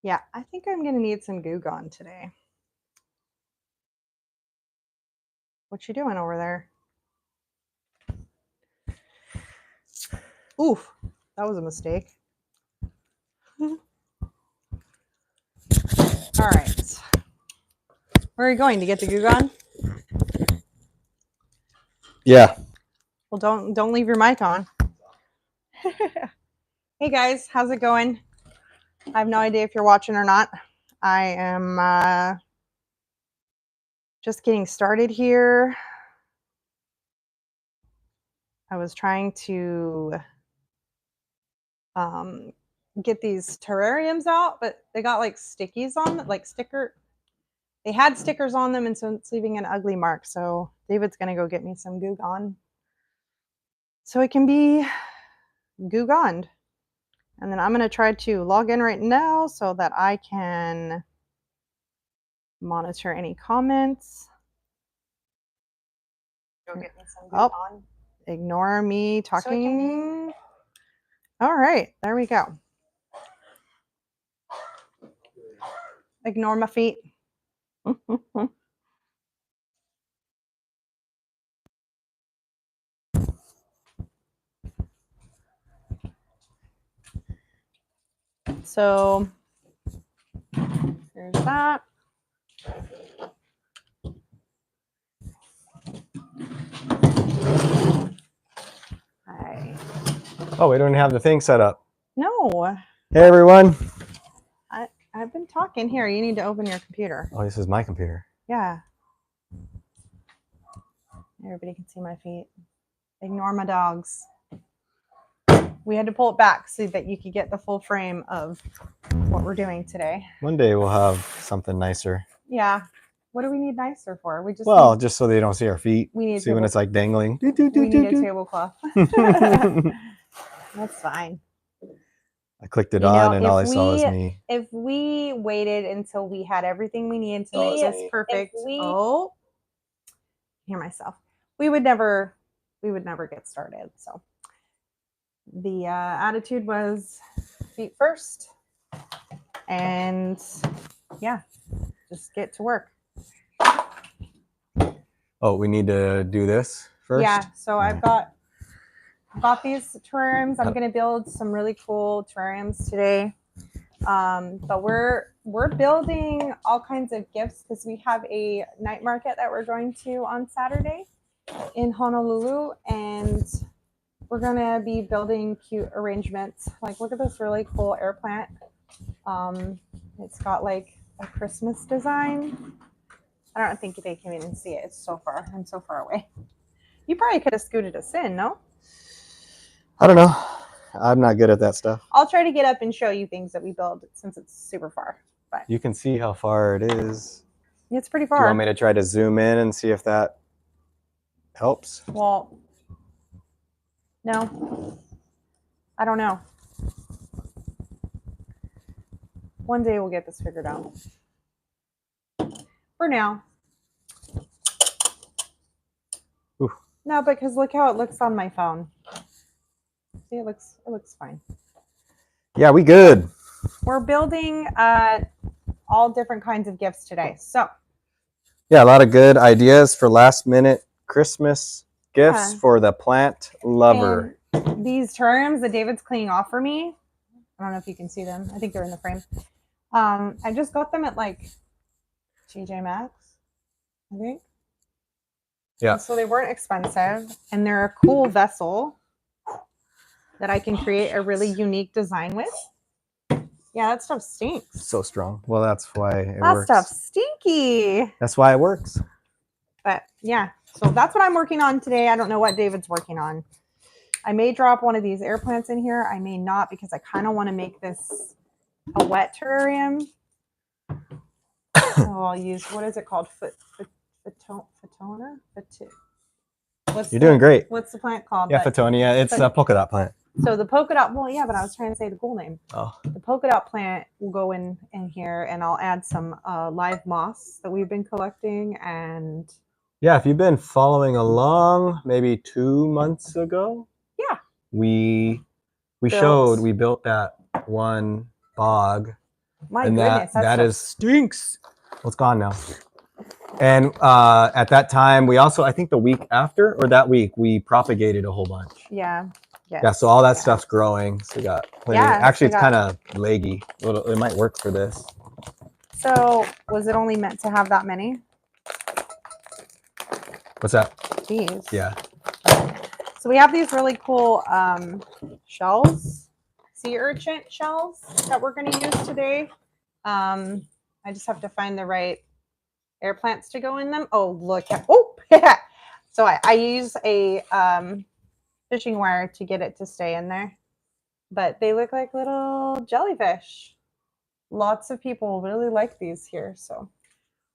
Yeah, I think I'm gonna need some Goo Gone today. What you doing over there? Oof, that was a mistake. All right. Where are you going to get the Goo Gone? Yeah. Well, don't leave your mic on. Hey guys, how's it going? I have no idea if you're watching or not. I am just getting started here. I was trying to get these terrariums out, but they got like stickies on them, like they had stickers on them, and so it's leaving an ugly mark. So David's gonna go get me some Goo Gone so it can be Goo Goned. And then I'm gonna try to log in right now so that I can monitor any comments. Go get me some Goo Gone. Ignore me talking. So all right, there we go. Ignore my feet. So there's that. Hi. Oh, we don't have the thing set up. No. Hey, everyone. I've been talking. Here, you need to open your computer. Oh, this is my computer. Yeah. Everybody can see my feet. Ignore my dogs. We had to pull it back so that you could get the full frame of what we're doing today. One day we'll have something nicer. Yeah. What do we need nicer for? We just just so they don't see our feet. We need see when it's like dangling. We need a tablecloth. That's fine. I clicked it on and all I saw was me. If we waited until we had everything we needed to make this perfect, hear myself. We would never get started. So the attitude was feet first, and yeah, just get to work. Oh, we need to do this first? Yeah, so I've got these terrariums. I'm going to build some really cool terrariums today. But we're building all kinds of gifts because we have a night market that we're going to on Saturday in Honolulu, and we're going to be building cute arrangements. Like, look at this really cool air plant. It's got like a Christmas design. I don't think they can even see it. It's so far. I'm so far away. You probably could have scooted us in, no? I don't know. I'm not good at that stuff. I'll try to get up and show you things that we build since it's super far. But you can see how far it is. It's pretty far. Do you want me to try to zoom in and see if that helps? Well, no. I don't know. One day we'll get this figured out. For now. Ooh. No, because look how it looks on my phone. See, it looks fine. Yeah, we good. We're building all different kinds of gifts today. So yeah, a lot of good ideas for last minute Christmas gifts for the plant lover. And these terrariums that David's cleaning off for me, I don't know if you can see them. I think they're in the frame. I just got them at like TJ Maxx, I think. Yeah. And so they weren't expensive, and they're a cool vessel that I can create a really unique design with. Yeah, that stuff stinks. So strong. Well, that's why it That works. stuff's stinky. That's why it works. But yeah, so that's what I'm working on today. I don't know what David's working on. I may drop one of these air plants in here. I may not, because I kind of want to make this a wet terrarium. So I'll use, what is it called? Fatona? You're doing great. What's the plant called? Yeah, Fatonia. It's a polka dot plant. So the polka dot, well, yeah, but I was trying to say the cool name. Oh. The polka dot plant will go in here, and I'll add some live moss that we've been collecting. And yeah, if you've been following along, maybe 2 months ago, yeah, we built that one bog My and goodness, that stuff is stinks. well, it's gone now. And at that time, we also, I think the week after or that week, we propagated a whole bunch. Yeah. Yes. Yeah, so all that Yeah. stuff's growing. So we got plenty. Yeah, Actually, so it's kind of leggy. It might work for this. So was it only meant to have that many? What's that? Jeez. Yeah. So we have these really cool shells, sea urchin shells that we're going to use today. I just have to find the right air plants to go in them. Oh, look at, oh, yeah. So I use a fishing wire to get it to stay in there. But they look like little jellyfish. Lots of people really like these here. So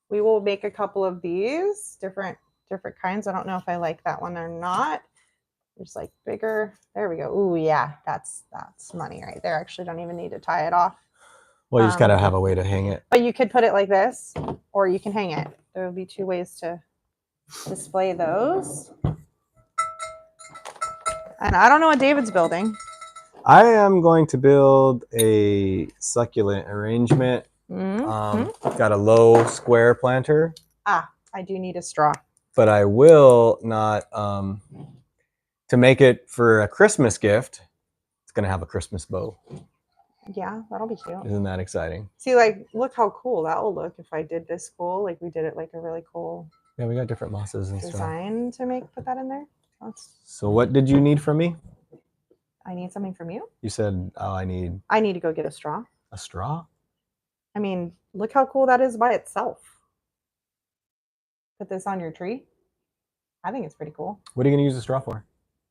we will make a couple of these different kinds. I don't know if I like that one or not. There's like bigger. There we go. Ooh, yeah, that's money right there. Actually, don't even need to tie it off. Well, you just gotta have a way to hang it. But you could put it like this, or you can hang it. There will be two ways to display those. And I don't know what David's building. I am going to build a succulent arrangement. Got a low square planter. I do need a straw. But I will not, to make it for a Christmas gift, it's going to have a Christmas bow. Yeah, that'll be cute. Isn't that exciting? See, like, look how cool that will look if I did this cool. Like, we did it like a really cool. Yeah, we got different mosses and design stuff. to put that in there. So what did you need from me? I need something from you. You said, oh, I need to go get a straw. A straw? I mean, look how cool that is by itself. Put this on your tree. I think it's pretty cool. What are you going to use the straw for?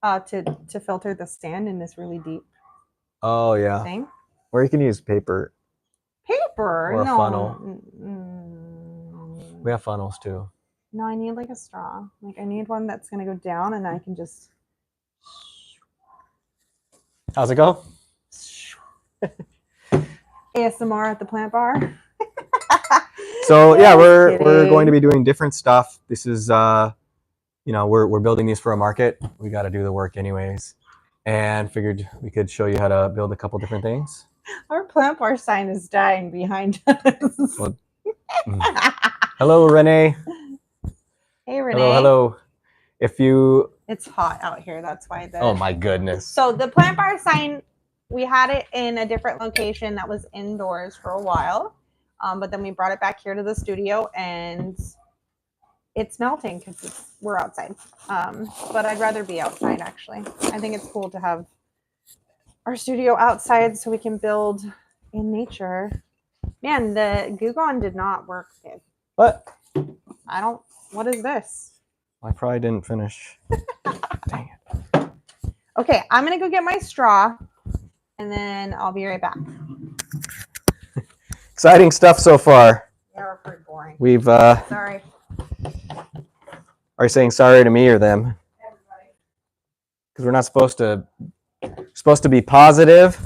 To filter the sand in this really deep thing. Or you can use paper. Paper? Or a no. funnel. We have funnels too. No, I need like a straw. Like I need one that's going to go down and I can just... How's it go? ASMR at the plant bar. So yeah, we're going to be doing different stuff. This is we're building these for a market. We got to do the work anyways, and figured we could show you how to build a couple different things. Our plant bar sign is dying behind us. Well, hello, Renee. Hey, Renee. Hello. It's hot out here. That's why Oh my goodness. So the plant bar sign, we had it in a different location that was indoors for a while. But then we brought it back here to the studio and it's melting because we're outside. But I'd rather be outside, actually. I think it's cool to have our studio outside so we can build in nature. Man, the Goo Gone did not work good. What? What is this? I probably didn't finish. Dang it. Okay, I'm going to go get my straw and then I'll be right back. Exciting stuff so far. Yeah, we're pretty boring. We've Sorry. Are you saying sorry to me or them? Everybody. Because we're not supposed to be positive.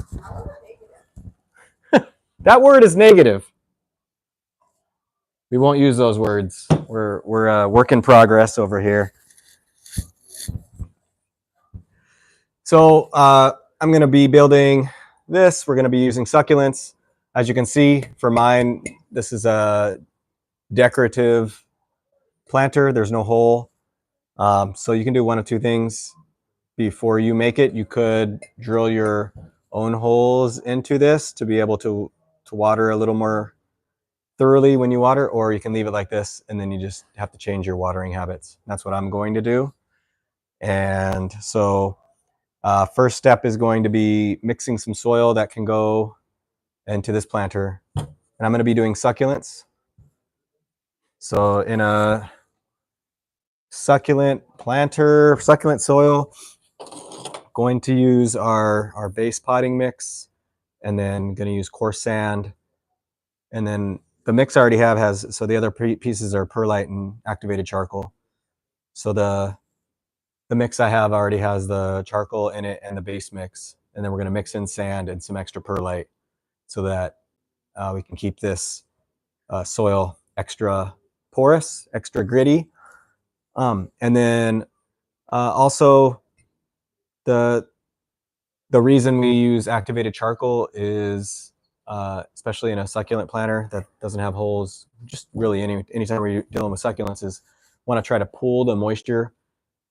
That word is negative. We won't use those words. We're a work in progress over here. So I'm going to be building this. We're going to be using succulents. As you can see, for mine, this is a decorative planter. There's no hole. So you can do one of two things. Before you make it, you could drill your own holes into this to be able to water a little more thoroughly when you water, or you can leave it like this and then you just have to change your watering habits. That's what I'm going to do. And so first step is going to be mixing some soil that can go into this planter. And I'm going to be doing succulents. So in a succulent planter, succulent soil, going to use our base potting mix, and then going to use coarse sand. And then the mix I already have has, so the other pieces are perlite and activated charcoal. So the mix I have already has the charcoal in it and the base mix. And then we're going to mix in sand and some extra perlite so that we can keep this soil extra porous, extra gritty. And then also the reason we use activated charcoal is especially in a succulent planter that doesn't have holes. Just really anytime we're dealing with succulents is want to try to pull the moisture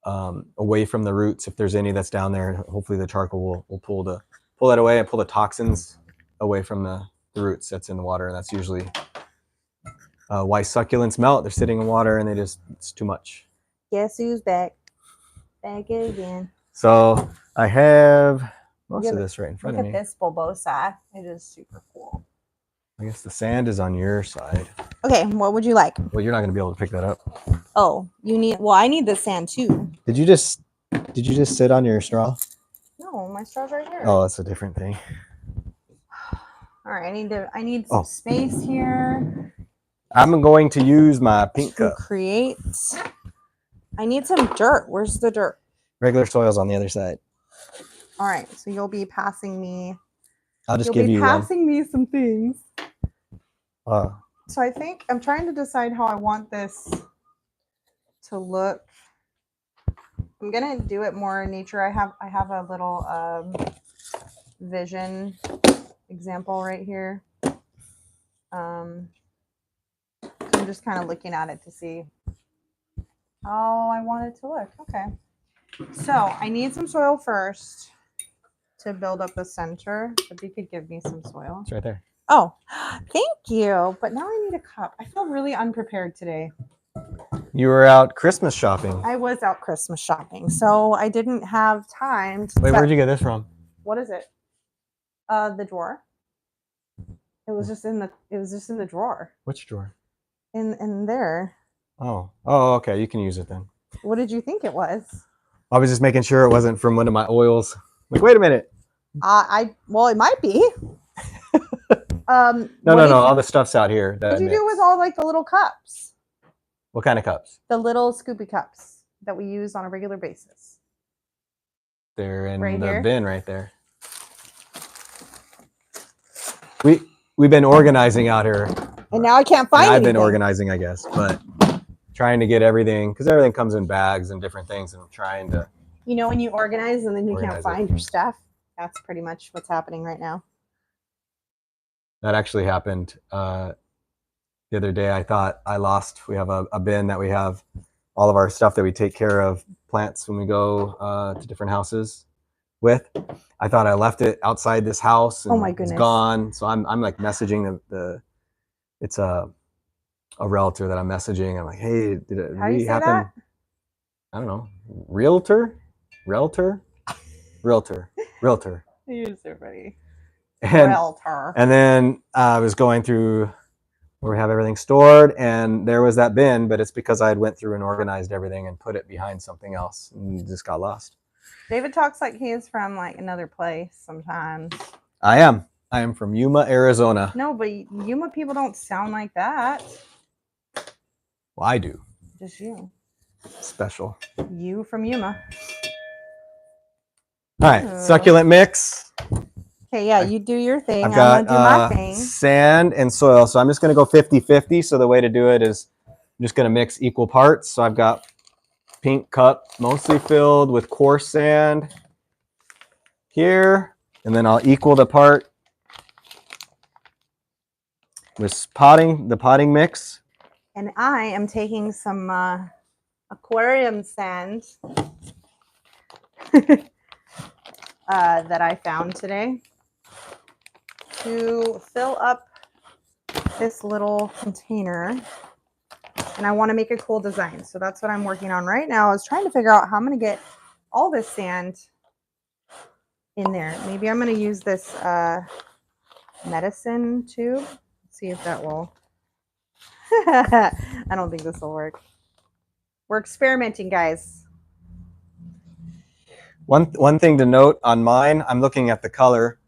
away from the roots if there's any that's down there. Hopefully the charcoal will pull that away and pull the toxins away from the roots that's in the water. And that's usually why succulents melt. They're sitting in water and it's too much. Guess who's back? Back again. So I have most Look of at- this right in front Look of at me. this bulbosa. It is super cool. I guess the sand is on your side. Okay, what would you like? Well, you're not going to be able to pick that up. Oh, you need. Well, I need the sand too. Did you just sit on your straw? No, my straw's right here. Oh, that's a different thing. All right, I need some space here I'm going to use my pink to cup. create. I need some dirt. Where's the dirt? Regular soil's on the other side. All right, so you'll be passing me. I'll just You'll give be you passing me some things. one. So I think I'm trying to decide how I want this to look. I'm gonna do it more in nature. I have a little vision example right here. So I'm just kind of looking at it to see how I want it to look. Okay. So I need some soil first to build up the center. If you could give me some soil. It's right there. Oh, thank you. But now I need a cup. I feel really unprepared today. You were out Christmas shopping. I was out Christmas shopping, so I didn't have time to Wait, where'd you get this from? What is it? The drawer. It was just in the drawer. Which drawer? In there. Oh, okay. You can use it then. What did you think it was? I was just making sure it wasn't from one of my oils. Like, wait a minute. Well, it might be. No. All the stuff's out here. What did you do with all like the little cups? What kind of cups? The little scoopy cups that we use on a regular basis. They're in Right the here? bin right there. We've been organizing out here. And now I can't find I've been anything. organizing, I guess, but trying to get everything because everything comes in bags and different things, and I'm trying to. You know when you organize and then you can't Organize it. find your stuff? That's pretty much what's happening right now. That actually happened the other day. I thought I lost. We have a bin that we have all of our stuff that we take care of, plants when we go to different houses with. I thought I left it outside this house and Oh my it's goodness. gone. So I'm like messaging it's a realtor that I'm messaging. I'm like, hey, did it How do you really say happen? that? I don't know. Realtor. You're so funny. And Realtor. And then I was going through where we have everything stored, and there was that bin, but it's because I had went through and organized everything and put it behind something else and it just got lost. David talks like he is from like another place sometimes. I am from Yuma, Arizona. No, but Yuma people don't sound like that. Well, I do. Just you. Special. You from Yuma. All right, Ooh. succulent mix. Okay, yeah, you do your thing. I've I'm got gonna do my thing. sand and soil. So I'm just going to go 50-50. So the way to do it is I'm just going to mix equal parts. So I've got pink cup mostly filled with coarse sand here. And then I'll equal the part with the potting mix. And I am taking some aquarium sand that I found today to fill up this little container. And I want to make a cool design. So that's what I'm working on right now. I was trying to figure out how I'm going to get all this sand in there. Maybe I'm going to use this medicine tube. Let's see if that will. I don't think this will work. We're experimenting, guys. One thing to note on mine, I'm looking at the color.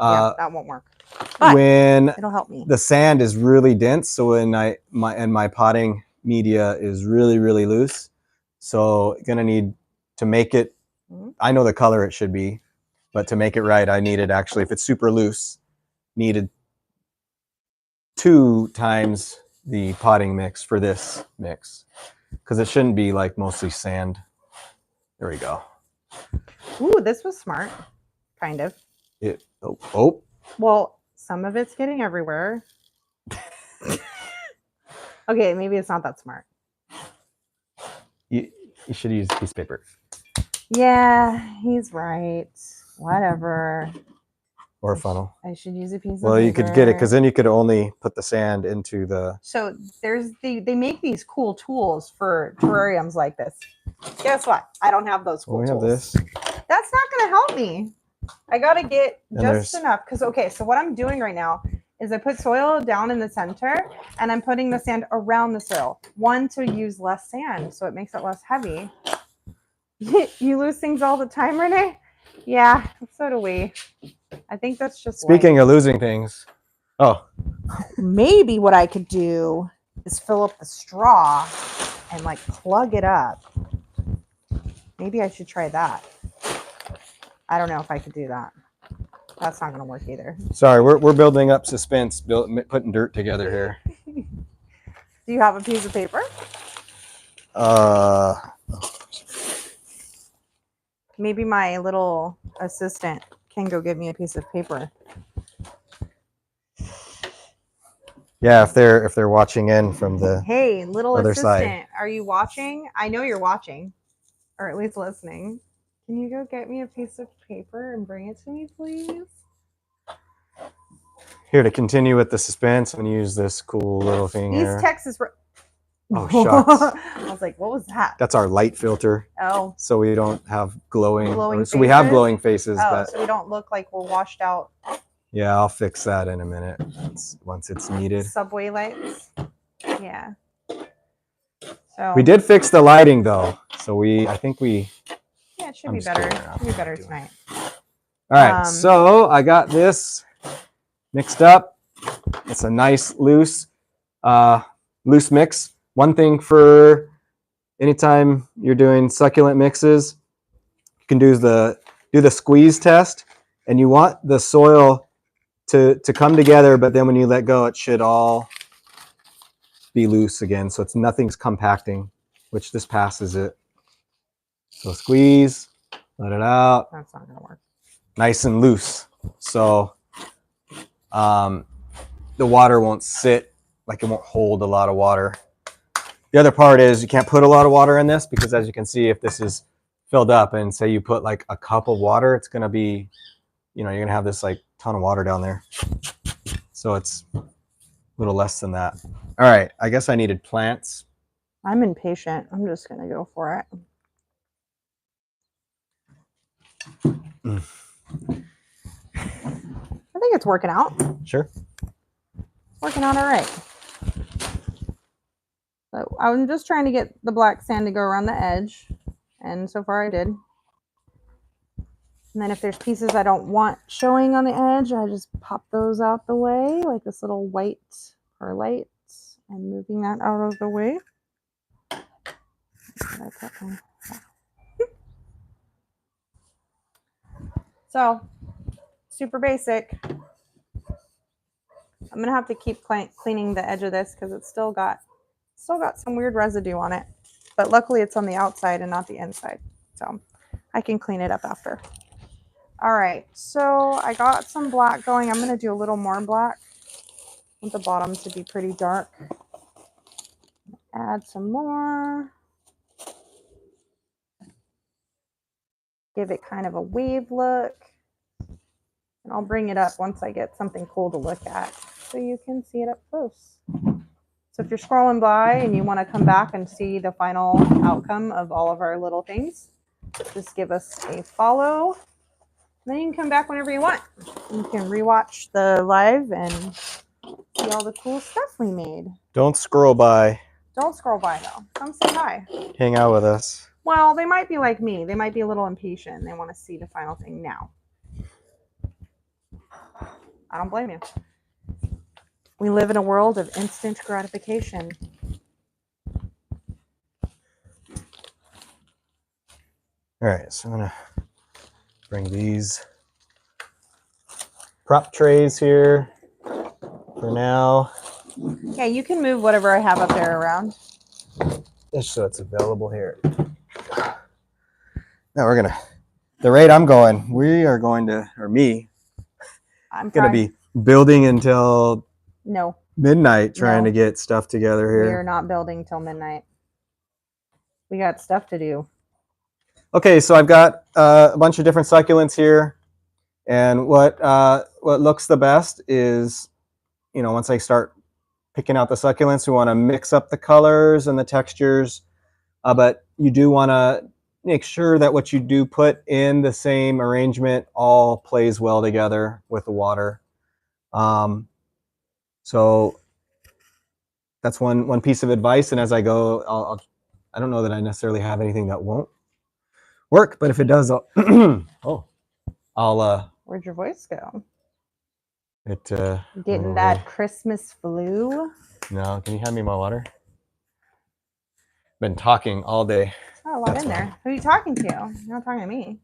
Yeah, that won't work. But When it'll help me. the sand is really dense, so when my potting media is really loose, so gonna need to make it. I know the color it should be, but to make it right, I needed actually, if it's super loose, needed 2 times the potting mix for this mix, because it shouldn't be like mostly sand. There we go. Ooh, this was smart. Kind of. Oh. Well, some of it's getting everywhere. Okay, maybe it's not that smart. You should use a piece of paper. Yeah, he's right. Whatever. Or a funnel. I should use a piece of paper. Well, you could get it because then you could only put the sand into the. So they make these cool tools for terrariums like this. Guess what? I don't have those cool We have tools. this. That's not going to help me. I got to get And just there's- enough. Because, okay, so what I'm doing right now is I put soil down in the center and I'm putting the sand around the soil. One, to use less sand, so it makes it less heavy. You lose things all the time, Renee? Yeah, so do we. I think that's just Speaking of losing things. Oh, maybe what I could do is fill up the straw and like plug it up. Maybe I should try that. I don't know if I could do that. That's not going to work either. sorry. We're building up suspense, putting dirt together here. Do you have a piece of paper? Maybe my little assistant can go get me a piece of paper. Yeah, if they're watching in from the. Hey, little Other assistant, side. are you watching? I know you're watching, or at least listening. Can you go get me a piece of paper and bring it to me, please? Here to continue with the suspense, I'm gonna use this cool little thing East here. Texas. Oh, shucks. I was like, what was that? That's our light filter, Oh, so we don't have glowing. Glowing So we have faces? glowing faces, oh, but so we don't look like we're washed out yeah, I'll fix that in a minute once it's needed. subway lights. Yeah. So We did fix the lighting though, so I think we. Yeah, it should I'm be just better. kidding around. Should be better Doing it. tonight. All right, so I got this mixed up. It's a nice loose mix. One thing for anytime you're doing succulent mixes, you can do the squeeze test, and you want the soil to come together, but then when you let go, it should all be loose again, so nothing's compacting, which this passes it. So squeeze, let it out. That's not gonna work. Nice and loose, so the water won't sit, like it won't hold a lot of water. The other part is you can't put a lot of water in this because, as you can see, if this is filled up and say you put like a cup of water, it's gonna be, you're gonna have this like ton of water down there. So it's a little less than that. All right, I guess I needed plants. I'm impatient. I'm just gonna go for it. I think it's working out. Sure. Working out all right. So I'm just trying to get the black sand to go around the edge, and so far I did. And then if there's pieces I don't want showing on the edge, I just pop those out the way, like this little white perlite, and moving that out of the way. So, super basic. I'm gonna have to keep cleaning the edge of this because it's still got some weird residue on it. But luckily it's on the outside and not the inside. So I can clean it up after. All right, so I got some black going. I'm gonna do a little more black. I want the bottom to be pretty dark. Add some more. Give it kind of a wave look. And I'll bring it up once I get something cool to look at so you can see it up close. So if you're scrolling by and you want to come back and see the final outcome of all of our little things, just give us a follow. Then you can come back whenever you want. You can rewatch the live and see all the cool stuff we made. Don't scroll by. Don't scroll by though. Come say hi. Hang out with us. Well, they might be like me. They might be a little impatient. They want to see the final thing now. I don't blame you. We live in a world of instant gratification. All right, so I'm gonna bring these prop trays here for now. Yeah, you can move whatever I have up there around. Just so it's available here. Now we're gonna, the rate I'm going, we are going to, or me, I'm gonna trying. be building until No, midnight trying No. to get stuff together we are here. not building till midnight. We got stuff to do. Okay, so I've got a bunch of different succulents here, and what looks the best is, once I start picking out the succulents, we want to mix up the colors and the textures, but you do want to make sure that what you do put in the same arrangement all plays well together with the water. So that's one piece of advice. And as I go, I don't know that I necessarily have anything that won't work, but if it does, I'll Where'd your voice go? Getting Getting that Christmas flu. No, can you hand me my water? Been talking all day. It's not a lot in there. Who are you talking to? You're not talking to me.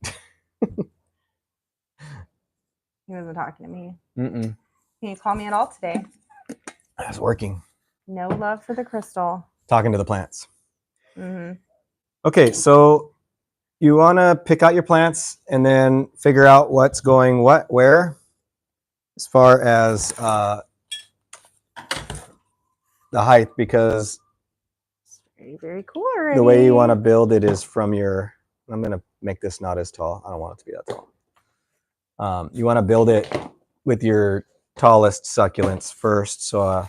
He wasn't talking to me. Mm-mm. Can you call me at all today? It's working. No love for the crystal. Talking to the plants. Mm-hmm. Okay, so you want to pick out your plants and then figure out what's going where, as far as the height, because It's very, very cool already. the way you want to build it is from your. I'm going to make this not as tall. I don't want it to be that tall. You want to build it with your tallest succulents first. So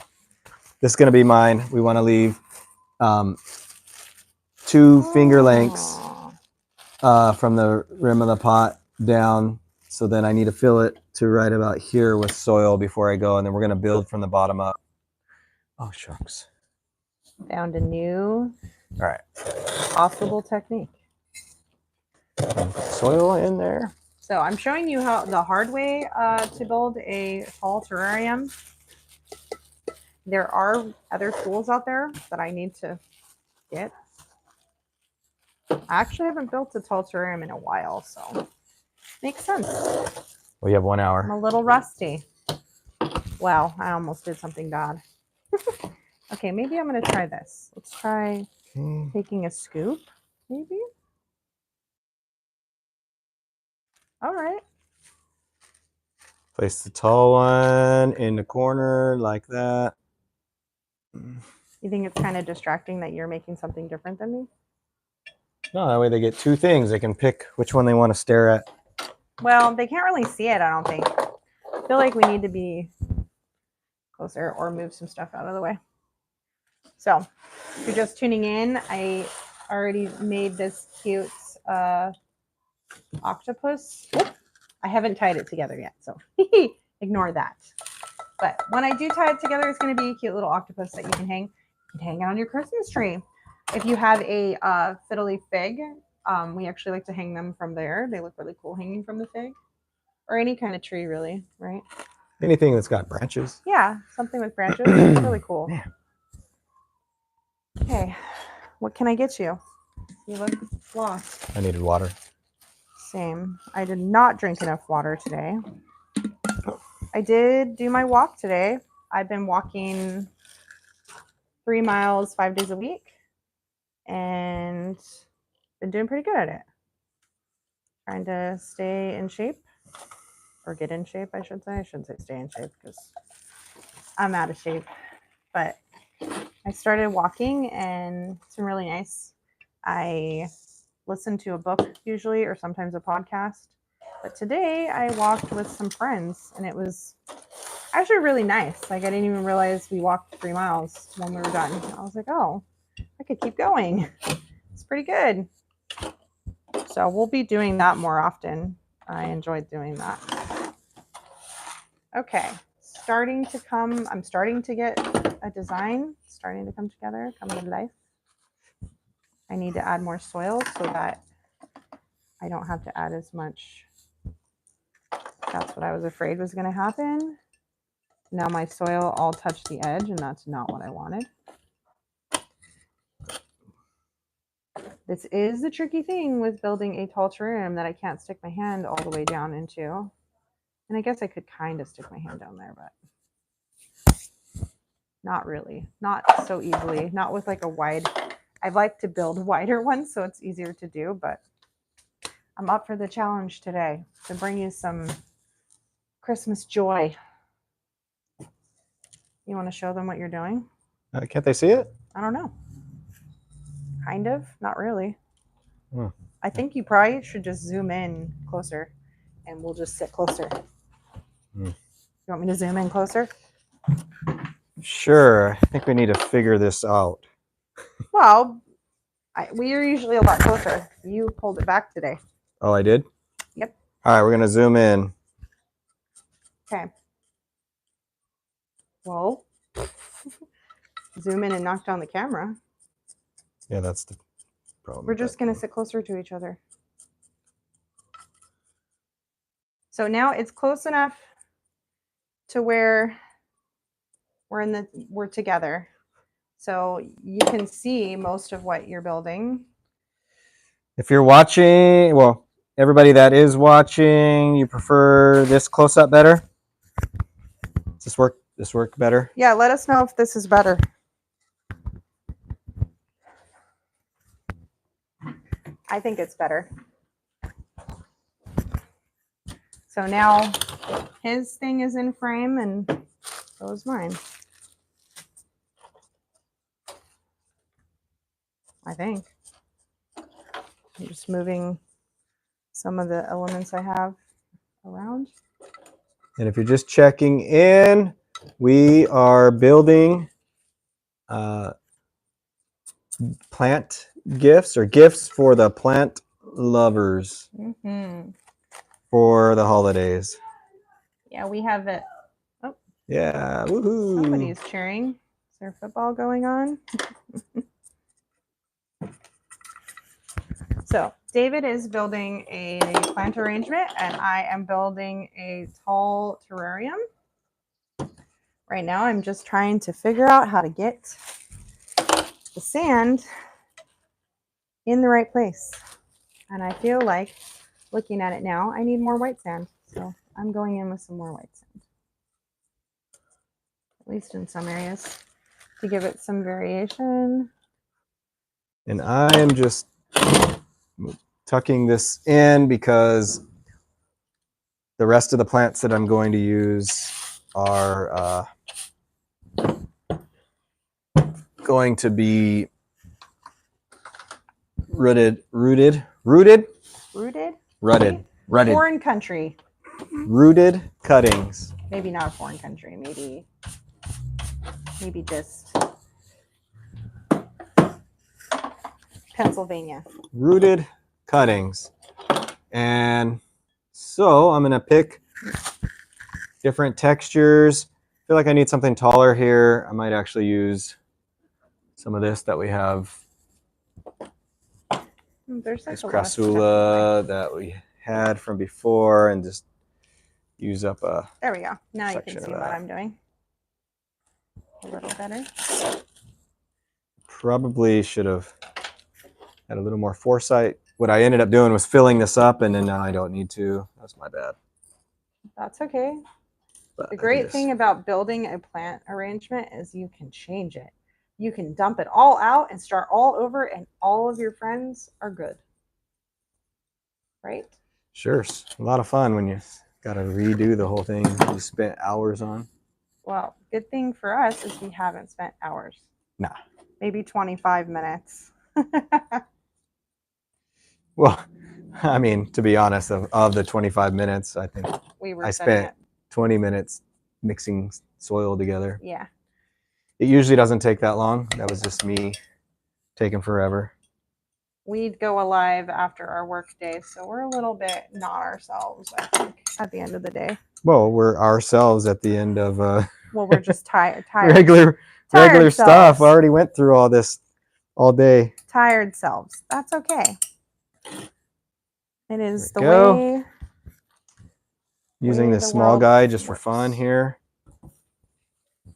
this is going to be mine. We want to leave 2 finger lengths from the rim of the pot down. So then I need to fill it to right about here with soil before I go. And then we're going to build from the bottom up. Oh, shucks. Found a new All right. possible technique. Soil in there. So I'm showing you how the hard way to build a fall terrarium. There are other tools out there that I need to get. I actually haven't built a tall terrarium in a while, so makes sense. Well, you have 1 hour. I'm a little rusty. Wow, I almost did something bad. Okay, maybe I'm going to try this. Let's try taking a scoop, maybe. All right. Place the tall one in the corner like that. You think it's kind of distracting that you're making something different than me? No, that way they get 2 things. They can pick which one they want to stare at. Well, they can't really see it, I don't think. I feel like we need to be closer or move some stuff out of the way. So, if you're just tuning in, I already made this cute octopus. Oop, I haven't tied it together yet, so ignore that. But when I do tie it together, it's going to be a cute little octopus that you can hang. You can hang it on your Christmas tree. If you have a fiddly fig, we actually like to hang them from there. They look really cool hanging from the fig. Or any kind of tree, really, right? Anything that's got branches. Yeah, something with branches. It's really cool. Yeah. Okay, what can I get you? You look lost. I needed water. Same. I did not drink enough water today. I did do my walk today. I've been walking 3 miles 5 days a week and been doing pretty good at it. Trying to stay in shape, or get in shape, I should say. I shouldn't say stay in shape because I'm out of shape. But I started walking and it's been really nice. I listen to a book usually, or sometimes a podcast. But today I walked with some friends and it was actually really nice. Like I didn't even realize we walked 3 miles when we were done. I was like, oh, I could keep going. It's pretty good. So we'll be doing that more often. I enjoyed doing that. Okay, I'm starting to get a design, starting to come together, come to life. I need to add more soil so that I don't have to add as much. That's what I was afraid was going to happen. Now my soil all touched the edge, and that's not what I wanted. This is the tricky thing with building a tall terrarium that I can't stick my hand all the way down into. And I guess I could kind of stick my hand down there, but not really. Not so easily. Not with like a wide... I'd like to build wider ones so it's easier to do, but I'm up for the challenge today to bring you some Christmas joy. You want to show them what you're doing? Can't they see it? I don't know. Kind of, not really. Hmm. I think you probably should just zoom in closer and we'll just sit closer. Hmm. You want me to zoom in closer? Sure. I think we need to figure this out. Well, we are usually a lot closer. You pulled it back today. Oh, I did? Yep. All right, we're going to zoom in. Okay. Whoa. Zoom in and knock down the camera. Yeah, that's the problem. We're just going to sit closer to each other. So now it's close enough to where we're together. So you can see most of what you're building. If you're watching, well, everybody that is watching, you prefer this close up better? Does this work better? Yeah, let us know if this is better. I think it's better. So now his thing is in frame and so is mine. I think. I'm just moving some of the elements I have around. And if you're just checking in, we are building plant gifts or gifts for the plant lovers for the holidays. Yeah, we have it. Oh, yeah, woohoo! Somebody's cheering. Is there football going on? So David is building a plant arrangement and I am building a tall terrarium. Right now I'm just trying to figure out how to get the sand in the right place. And I feel like, looking at it now, I need more white sand. So I'm going in with some more white sand. At least in some areas, to give it some variation. And I am just tucking this in because the rest of the plants that I'm going to use are going to be rooted. Foreign country. Rooted cuttings. Maybe not a foreign country. Maybe just Pennsylvania. Rooted cuttings. And so I'm going to pick different textures. I feel like I need something taller here. I might actually use some of this that we have. There's like this a lot of crassula that we had from before and just use up a There we go. Now you can section see of what that. I'm doing a little better. Probably should have had a little more foresight. What I ended up doing was filling this up, and then now I don't need to. That's my bad. That's okay. But The great thing about building a plant arrangement is you can change it. You can dump it all out and start all over, and all of your friends are good. Right? Sure. It's a lot of fun when you got to redo the whole thing you spent hours on. Well, good thing for us is we haven't spent hours. Nah. Maybe 25 minutes. Well, I mean, to be honest, of the 25 minutes, I think I spent 20 minutes mixing soil together. Yeah. It usually doesn't take that long. That was just me taking forever. We'd go alive after our work day, so we're a little bit not ourselves, I think, at the end of the day. Well, we're ourselves at the end of well, we're just tired. regular stuff. I already went through all this all day. Tired selves. That's okay. It is the way. Using this small guy just for fun here.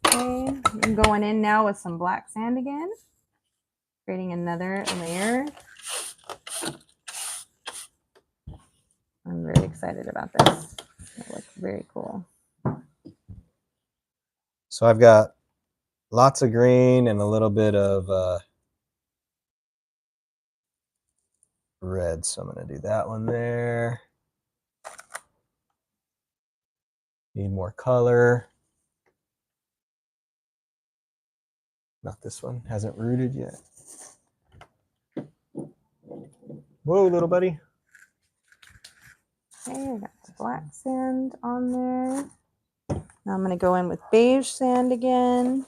Okay, I'm going in now with some black sand again, creating another layer. I'm very excited about this. It looks very cool. So I've got lots of green and a little bit of red. So I'm going to do that one there. Need more color. Not this one. Hasn't rooted yet. Whoa, little buddy. Okay, I got the black sand on there. Now I'm going to go in with beige sand again.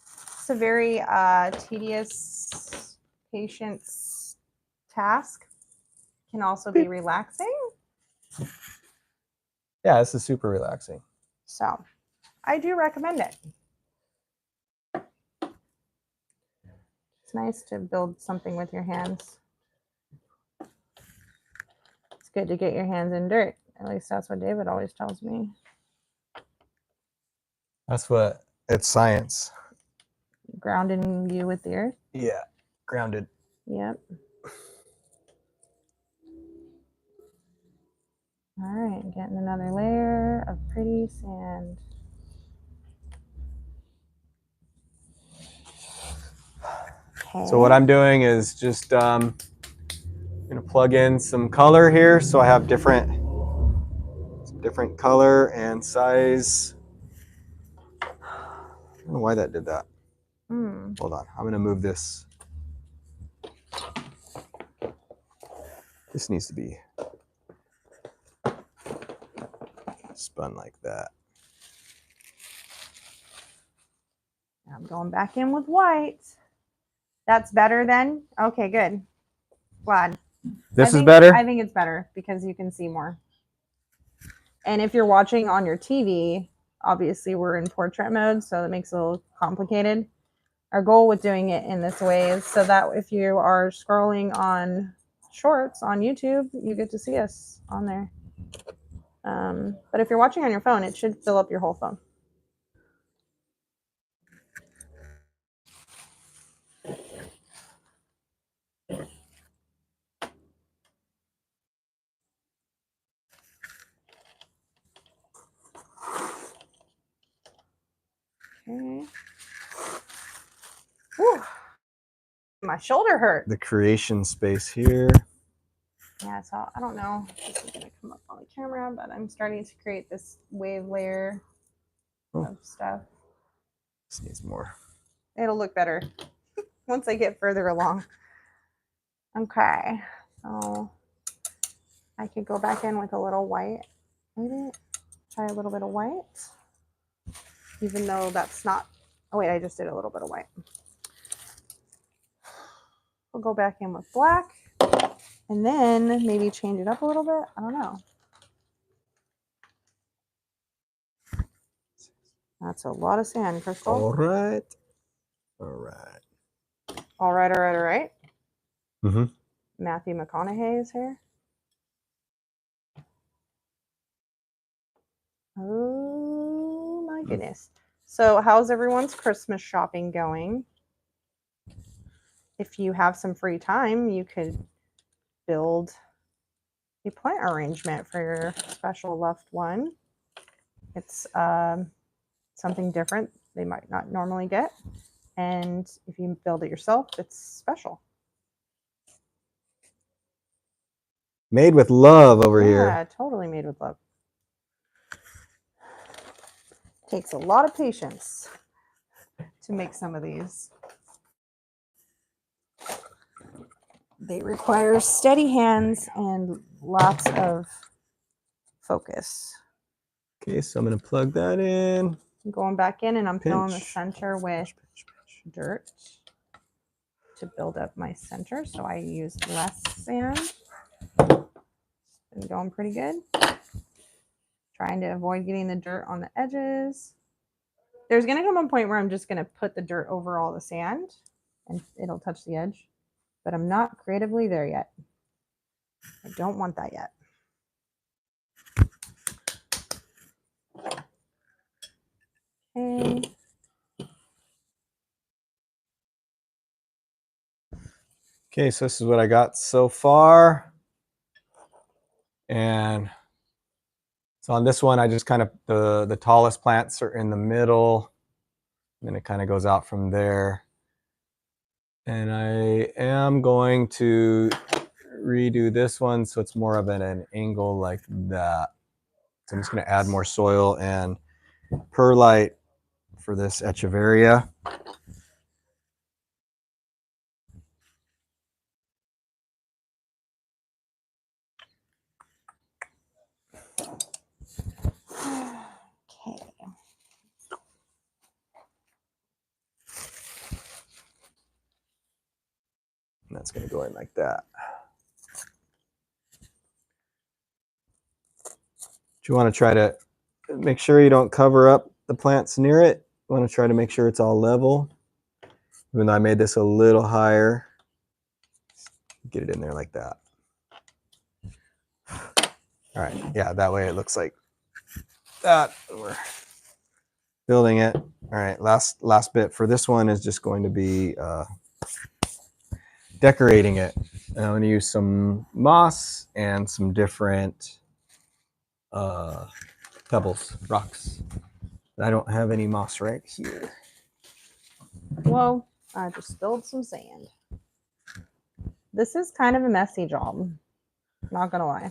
It's a very tedious patience task. Can also be relaxing. Yeah, this is super relaxing. So I do recommend it. It's nice to build something with your hands. It's good to get your hands in dirt. At least that's what David always tells me. That's what it's science. Grounding you with the earth. Yeah, grounded. Yep. All right, getting another layer of pretty sand. Okay. So what I'm doing is just gonna plug in some color here, so I have different color and size. I don't know why that did that. Hold on, I'm gonna move this. This needs to be spun like that. I'm going back in with white. That's better then? Okay, good. Glad. This is better? I think it's better because you can see more. And if you're watching on your TV, obviously we're in portrait mode, so it makes it a little complicated. Our goal with doing it in this way is so that if you are scrolling on shorts on YouTube, you get to see us on there. But if you're watching on your phone, it should fill up your whole phone. Okay. Whew. My shoulder hurt. The creation space here. Yeah, so I don't know if this is going to come up on the camera, but I'm starting to create this wave layer of stuff. This needs more. It'll look better once I get further along. Okay, so I could go back in with a little white. Maybe try a little bit of white, even though that's not. Oh wait, I just did a little bit of white. We'll go back in with black, and then maybe change it up a little bit. I don't know. That's a lot of sand, Crystal. All right. All right. All right, all right, all right. Mm-hmm. Matthew McConaughey is here. Oh my goodness. So how's everyone's Christmas shopping going? If you have some free time, you could build a plant arrangement for your special loved one. It's something different they might not normally get. And if you build it yourself, it's special. Made with love over here. Yeah, totally made with love. Takes a lot of patience to make some of these. They require steady hands and lots of focus. Okay, so I'm going to plug that in. I'm going back in and I'm filling the Pinch. center with dirt to build up my center. So I use less sand. Been going pretty good. Trying to avoid getting the dirt on the edges. There's going to come a point where I'm just going to put the dirt over all the sand and it'll touch the edge. But I'm not creatively there yet. I don't want that yet. Okay. Okay, so this is what I got so far. And so on this one, I just kind of, the tallest plants are in the middle. And then it kind of goes out from there. And I am going to redo this one so it's more of an angle like that. So I'm just going to add more soil and perlite for this echeveria. Okay. And that's going to go in like that. You want to try to make sure you don't cover up the plants near it. You want to try to make sure it's all level. Even though I made this a little higher, get it in there like that. All right, yeah, that way it looks like that. We're building it. All right, last bit for this one is just going to be decorating it. And I'm going to use some moss and some different pebbles, rocks. I don't have any moss right here. Whoa, I just spilled some sand. This is kind of a messy job. Not gonna lie,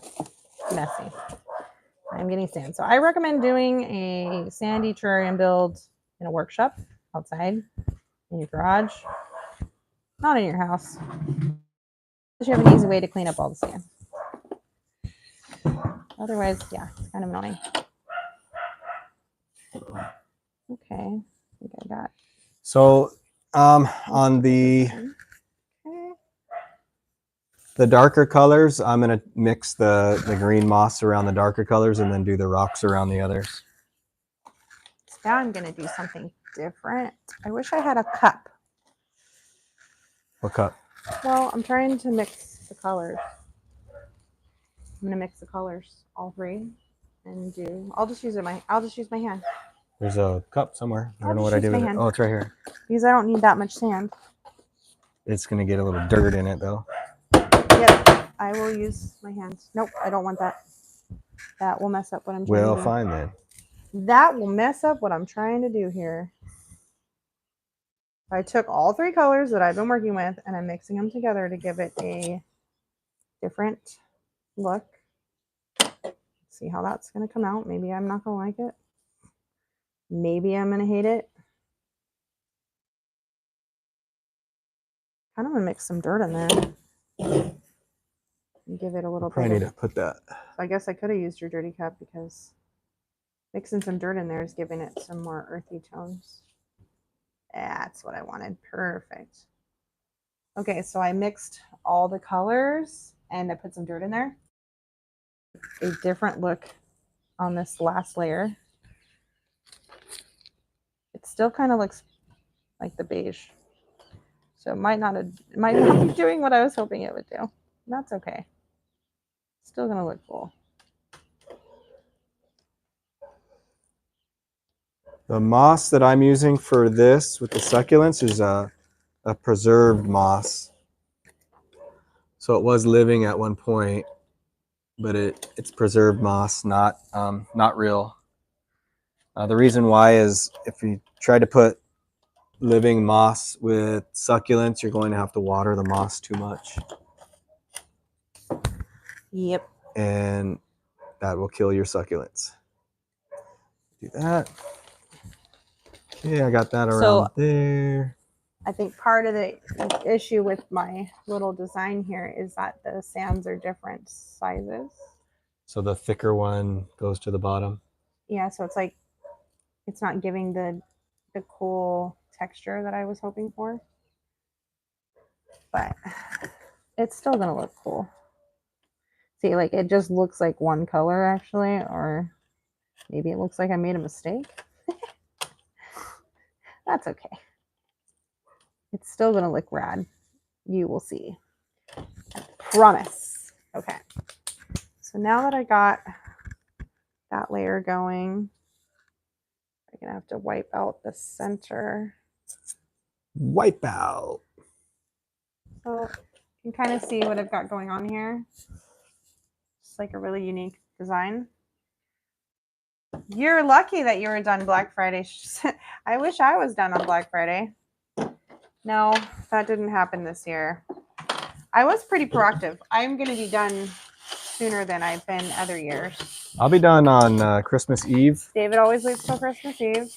messy. I'm getting sand. So I recommend doing a sandy terrarium build in a workshop, outside, in your garage, not in your house. You have an easy way to clean up all the sand. Otherwise, yeah, it's kind of annoying. Okay, I think I got. So on the darker colors, I'm going to mix the green moss around the darker colors and then do the rocks around the others. So now I'm going to do something different. I wish I had a cup. What cup? Well, I'm trying to mix the colors. I'm going to mix the colors, all three, and do. I'll just use my hand. There's a cup somewhere. I don't I'll know just what I use did my with it. hand. Oh, it's right here. Because I don't need that much sand. It's going to get a little dirt in it though. Yep, I will use my hands. Nope, I don't want that. That will mess up what I'm trying to do. Well, fine then. That will mess up what I'm trying to do here. I took all three colors that I've been working with and I'm mixing them together to give it a different look. See how that's going to come out. Maybe I'm not going to like it. Maybe I'm going to hate it. Kind of going to mix some dirt in there. And give it a little Probably bit need to put that. I guess I could have used your dirty cup because mixing some dirt in there is giving it some more earthy tones. That's what I wanted. Perfect. Okay, so I mixed all the colors and I put some dirt in there. A different look on this last layer. It still kind of looks like the beige. So it might not be doing what I was hoping it would do. That's okay. Still gonna look cool. The moss that I'm using for this with the succulents is a preserved moss. So it was living at one point, but it's preserved moss, not real. The reason why is if you try to put living moss with succulents, you're going to have to water the moss too much. Yep. And that will kill your succulents. Do that. Okay, I got that around there. I think part of the issue with my little design here is that the sands are different sizes. So the thicker one goes to the bottom. Yeah, so it's like it's not giving the cool texture that I was hoping for. But it's still gonna look cool. See, like it just looks like one color actually, or maybe it looks like I made a mistake. That's okay. It's still gonna look rad. You will see. I promise. Okay. So now that I got that layer going, I'm gonna have to wipe out the center. Wipe out. So you can kind of see what I've got going on here. It's like a really unique design. You're lucky that you were done Black Friday. I wish I was done on Black Friday. No, that didn't happen this year. I was pretty proactive. I'm going to be done sooner than I've been other years. I'll be done on Christmas Eve. David always waits till Christmas Eve.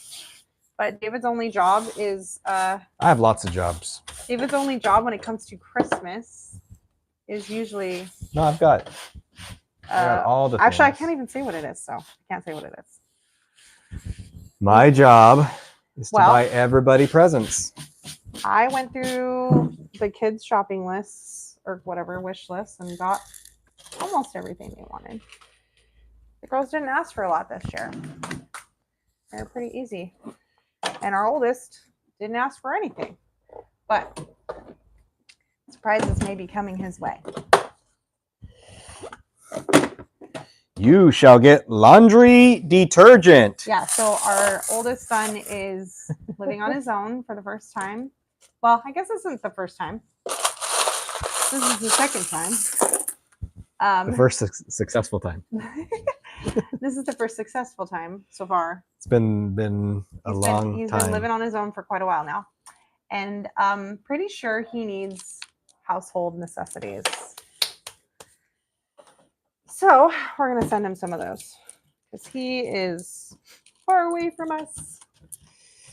But David's only job is... I have lots of jobs. David's only job when it comes to Christmas is usually... No, I've got I got all the Actually, I things. can't even say what it is, so I can't say what it is. My job is to Well- buy everybody presents. I went through the kids' shopping lists or whatever wish lists and got almost everything they wanted. The girls didn't ask for a lot this year. They're pretty easy. And our oldest didn't ask for anything. But surprises may be coming his way. You shall get laundry detergent. Yeah, so our oldest son is living on his own for the first time. Well, I guess this isn't the first time. This is the second time. The first successful time. This is the first successful time so far. It's been a long He's time. been living on his own for quite a while now. And I'm pretty sure he needs household necessities. So we're going to send him some of those because he is far away from us.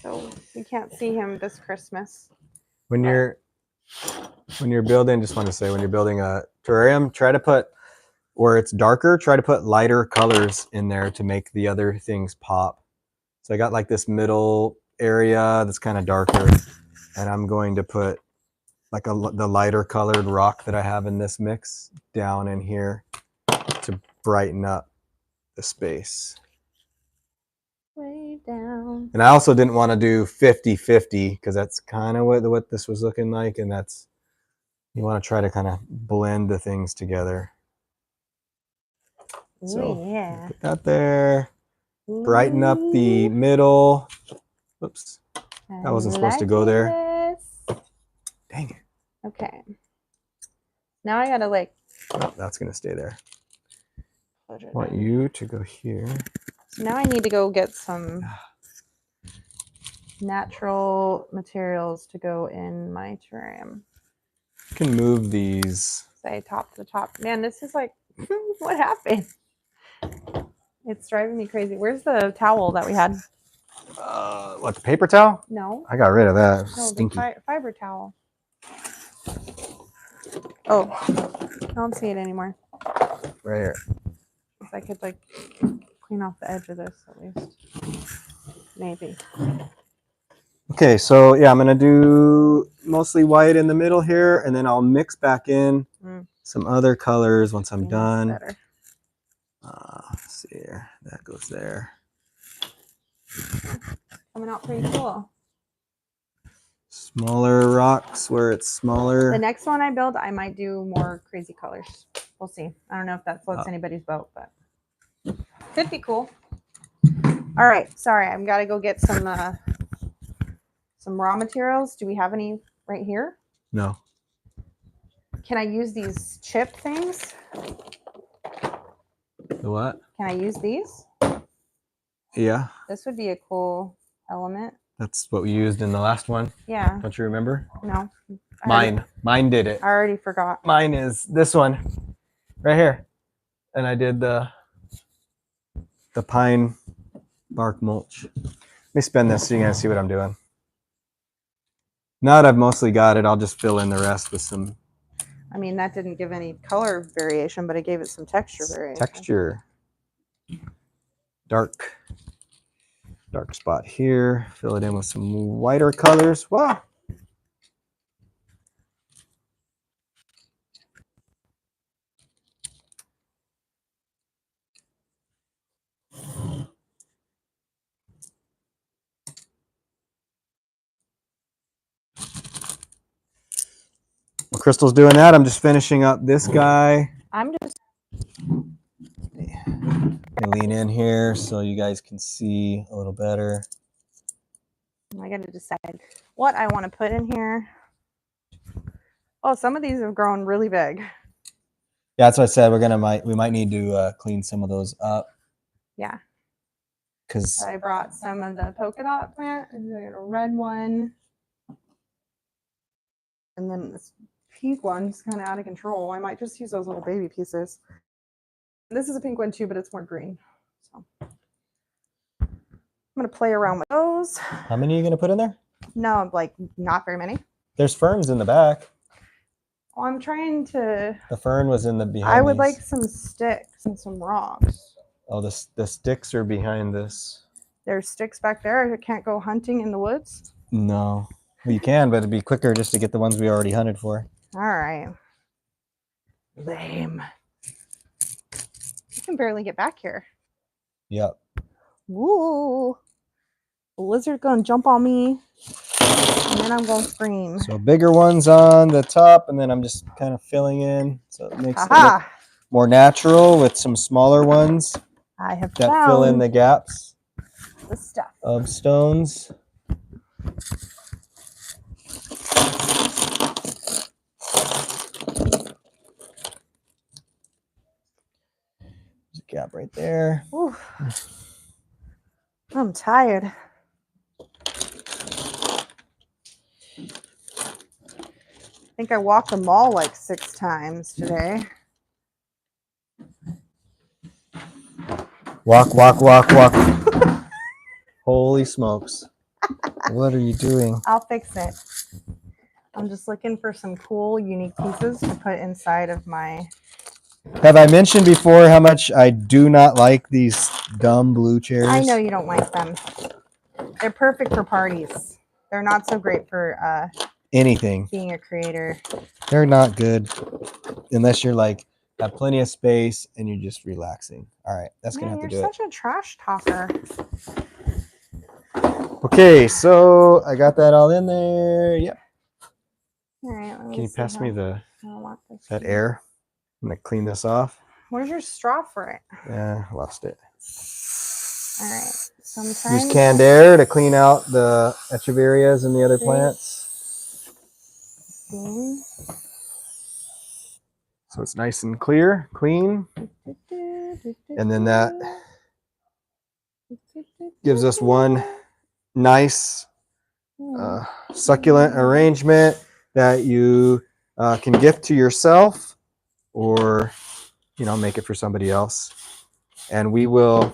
So we can't see him this Christmas. When you're building, just want to say, when you're building a terrarium, try to put, where it's darker, try to put lighter colors in there to make the other things pop. So I got like this middle area that's kind of darker, and I'm going to put like the lighter colored rock that I have in this mix down in here to brighten up the space. Way down. And I also didn't want to do 50-50 because that's kind of what this was looking like, and that's, you want to try to kind of blend the things together. So yeah. put that there. Brighten up the middle. Oops. That wasn't supposed to go there. Dang it. Okay. Now I gotta like. Oh, that's gonna stay there. Put it I want in. you to go here. So now I need to go get some natural materials to go in my terrarium. You can move these. Say top to top. Man, this is like, what happened? It's driving me crazy. Where's the towel that we had? What, the paper towel? No. I got rid of that. No, Stinky. the fiber towel. Oh, I don't see it anymore. Right here. If I could like clean off the edge of this at least. Maybe. Okay, so yeah, I'm gonna do mostly white in the middle here, and then I'll mix back in some other colors once I'm done. Better. Let's see here. That goes there. Coming out pretty cool. Smaller rocks where it's smaller. The next one I build, I might do more crazy colors. We'll see. I don't know if that floats anybody's boat, but could be cool. All right. Sorry, I've got to go get some raw materials. Do we have any right here? No. Can I use these chip things? The what? Can I use these? Yeah. This would be a cool element. That's what we used in the last one. Yeah. Don't you remember? No. Mine did it. I already forgot. Mine is this one right here. And I did the pine bark mulch. Let me spin this so you guys see what I'm doing. Now that I've mostly got it, I'll just fill in the rest with some I mean, that didn't give any color variation, but it gave it some texture variation. texture. Dark spot here. Fill it in with some whiter colors. Wow. While Crystal's doing that, I'm just finishing up this guy. I'm just I lean in here so you guys can see a little better. I got to decide what I want to put in here. Oh, some of these have grown really big. Yeah, that's what I said. We might need to clean some of those up. Yeah. Because I brought some of the polka dot plant, and I got a red one, and then this pink one's kind of out of control. I might just use those little baby pieces. This is a pink one too, but it's more green. So I'm gonna play around with those. how many are you gonna put in there? No, like not very many. There's ferns in the back. Oh, I'm trying to. The fern was in the behind. I would these. like some sticks and some rocks. Oh, the sticks are behind this. There's sticks back there. I can't go hunting in the woods. No. Well, you can, but it'd be quicker just to get the ones we already hunted for. All right. Lame. You can barely get back here. Yep. Woo! The lizard gonna jump on me, and then I'm gonna scream. So bigger ones on the top, and then I'm just kind of filling in, so it makes it look more natural with some smaller ones I have that found fill in the gaps the stuff of stones. There's a gap right there. Ooh. I'm tired. I think I walked the mall like 6 times today. Walk, walk, walk, walk. Holy smokes. What are you doing? I'll fix it. I'm just looking for some cool, unique pieces to put inside of my... Have I mentioned before how much I do not like these dumb blue chairs? I know you don't like them. They're perfect for parties. They're not so great for anything. being a creator. They're not good unless you're like have plenty of space and you're just relaxing. All right, that's gonna have to do it. You're such a trash talker. Okay, so I got that all in there. Yep. All right. Can you pass me I don't want this that air? I'm gonna clean this off. Where's your straw for it? Yeah, I lost it. All right. So I'm trying Use canned air to clean out the echeverias and the other plants. So it's nice and clear, clean. And then that gives us one nice succulent arrangement that you can gift to yourself or, you know, make it for somebody else. And we're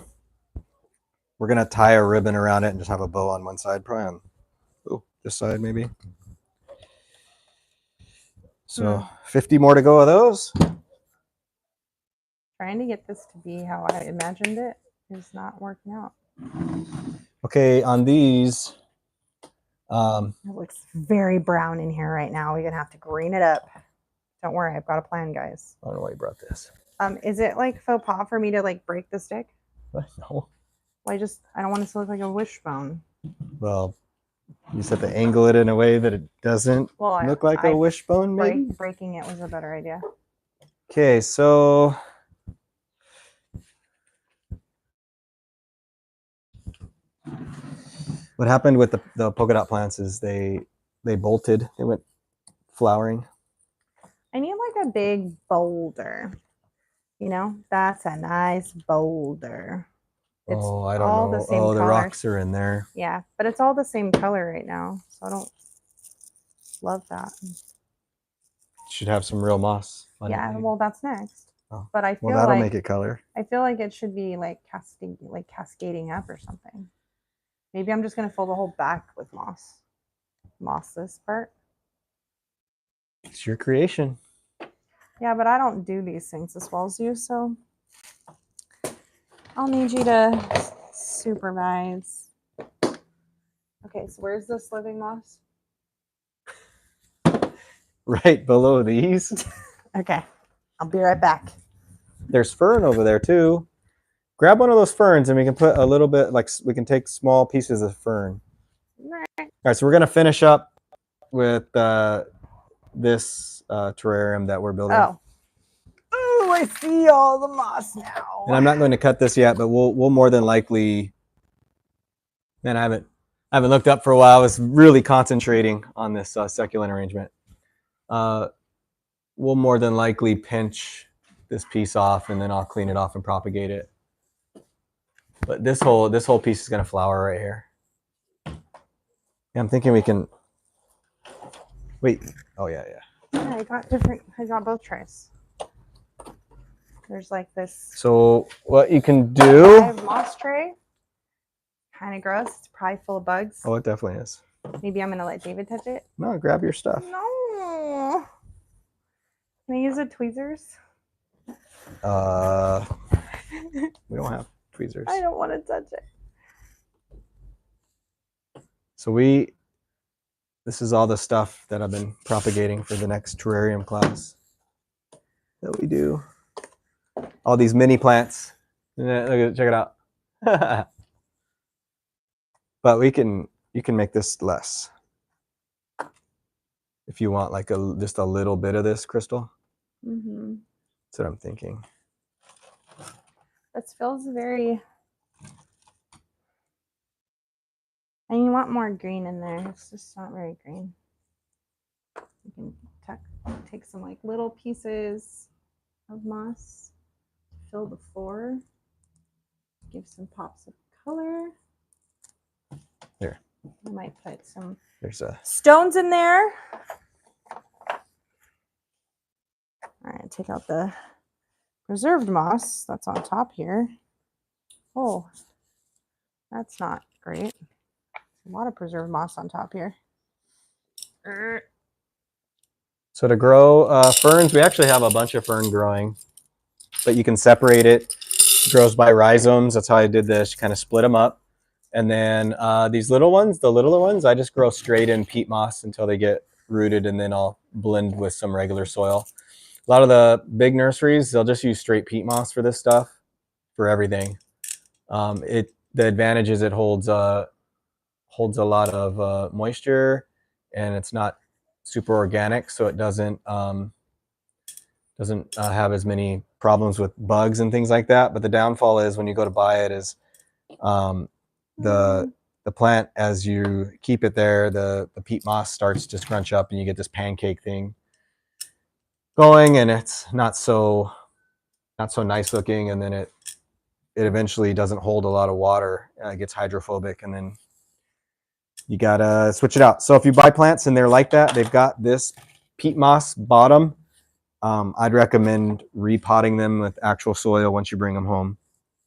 going to tie a ribbon around it and just have a bow on one side, probably on this side maybe. So 50 more to go of those. Trying to get this to be how I imagined it is not working out. Okay, on these. It looks very brown in here right now. We're going to have to green it up. Don't worry, I've got a plan, guys. I don't know why you brought this. Is it like faux pas for me to like break the stick? No. Well, I don't want it to look like a wishbone. Well, you just have to angle it in a way that it doesn't look like a wishbone, maybe? Breaking it was a better idea. Okay, so what happened with the polka dot plants is they bolted. They went flowering. I need like a big boulder. You know, that's a nice boulder. It's I don't know. The same the color. rocks are in there. Yeah, but it's all the same color right now, so I don't love that. Should have some real moss. Yeah, well, that's next. Oh. But I feel that'll make it color. I feel like it should be like cascading up or something. Maybe I'm just gonna fill the whole back with moss. Moss this part. It's your creation. Yeah, but I don't do these things as well as you, so I'll need you to supervise. Okay, so where's this living moss? Right below these. Okay, I'll be right back. There's fern over there too. Grab one of those ferns and we can put a little bit, like we can take small pieces of fern. All right, so we're gonna finish up with this terrarium that we're building. Oh, I see all the moss now. And I'm not going to cut this yet, but we'll more than likely. Man, I haven't looked up for a while. I was really concentrating on this succulent arrangement. We'll more than likely pinch this piece off, and then I'll clean it off and propagate it. But this whole piece is going to flower right here. Yeah, I'm thinking we can. Wait. Oh yeah. Yeah, I got both trays. There's like this. So what you can do? I have moss tray. Kind of gross. It's probably full of bugs. Oh, it definitely is. Maybe I'm gonna let David touch it. No, grab your stuff. No. Can I use the tweezers? We don't have tweezers. I don't want to touch it. So this is all the stuff that I've been propagating for the next terrarium class that we do. All these mini plants. Look at it, check it out. But you can make this less if you want, like just a little bit of this crystal. Mm-hmm. That's what I'm thinking. This feels very. And you want more green in there. It's just not very green. You can take some like little pieces of moss to fill the floor. Give some pops of color. Here. I might put some stones in there. All right, take out the preserved moss that's on top here. Oh, that's not great. A lot of preserved moss on top here. So to grow ferns, we actually have a bunch of fern growing, but you can separate it. It grows by rhizomes. That's how I did this. You kind of split them up. And then these little ones, the littler ones, I just grow straight in peat moss until they get rooted, and then I'll blend with some regular soil. A lot of the big nurseries, they'll just use straight peat moss for this stuff, for everything. The advantage is it holds a lot of moisture, and it's not super organic, so it doesn't have as many problems with bugs and things like that. But the downfall is when you go to buy it is the plant, as you keep it there, the peat moss starts to scrunch up and you get this pancake thing going, and it's not so nice looking, and then it eventually doesn't hold a lot of water. It gets hydrophobic, and then you gotta switch it out. So if you buy plants and they're like that, they've got this peat moss bottom, I'd recommend repotting them with actual soil once you bring them home,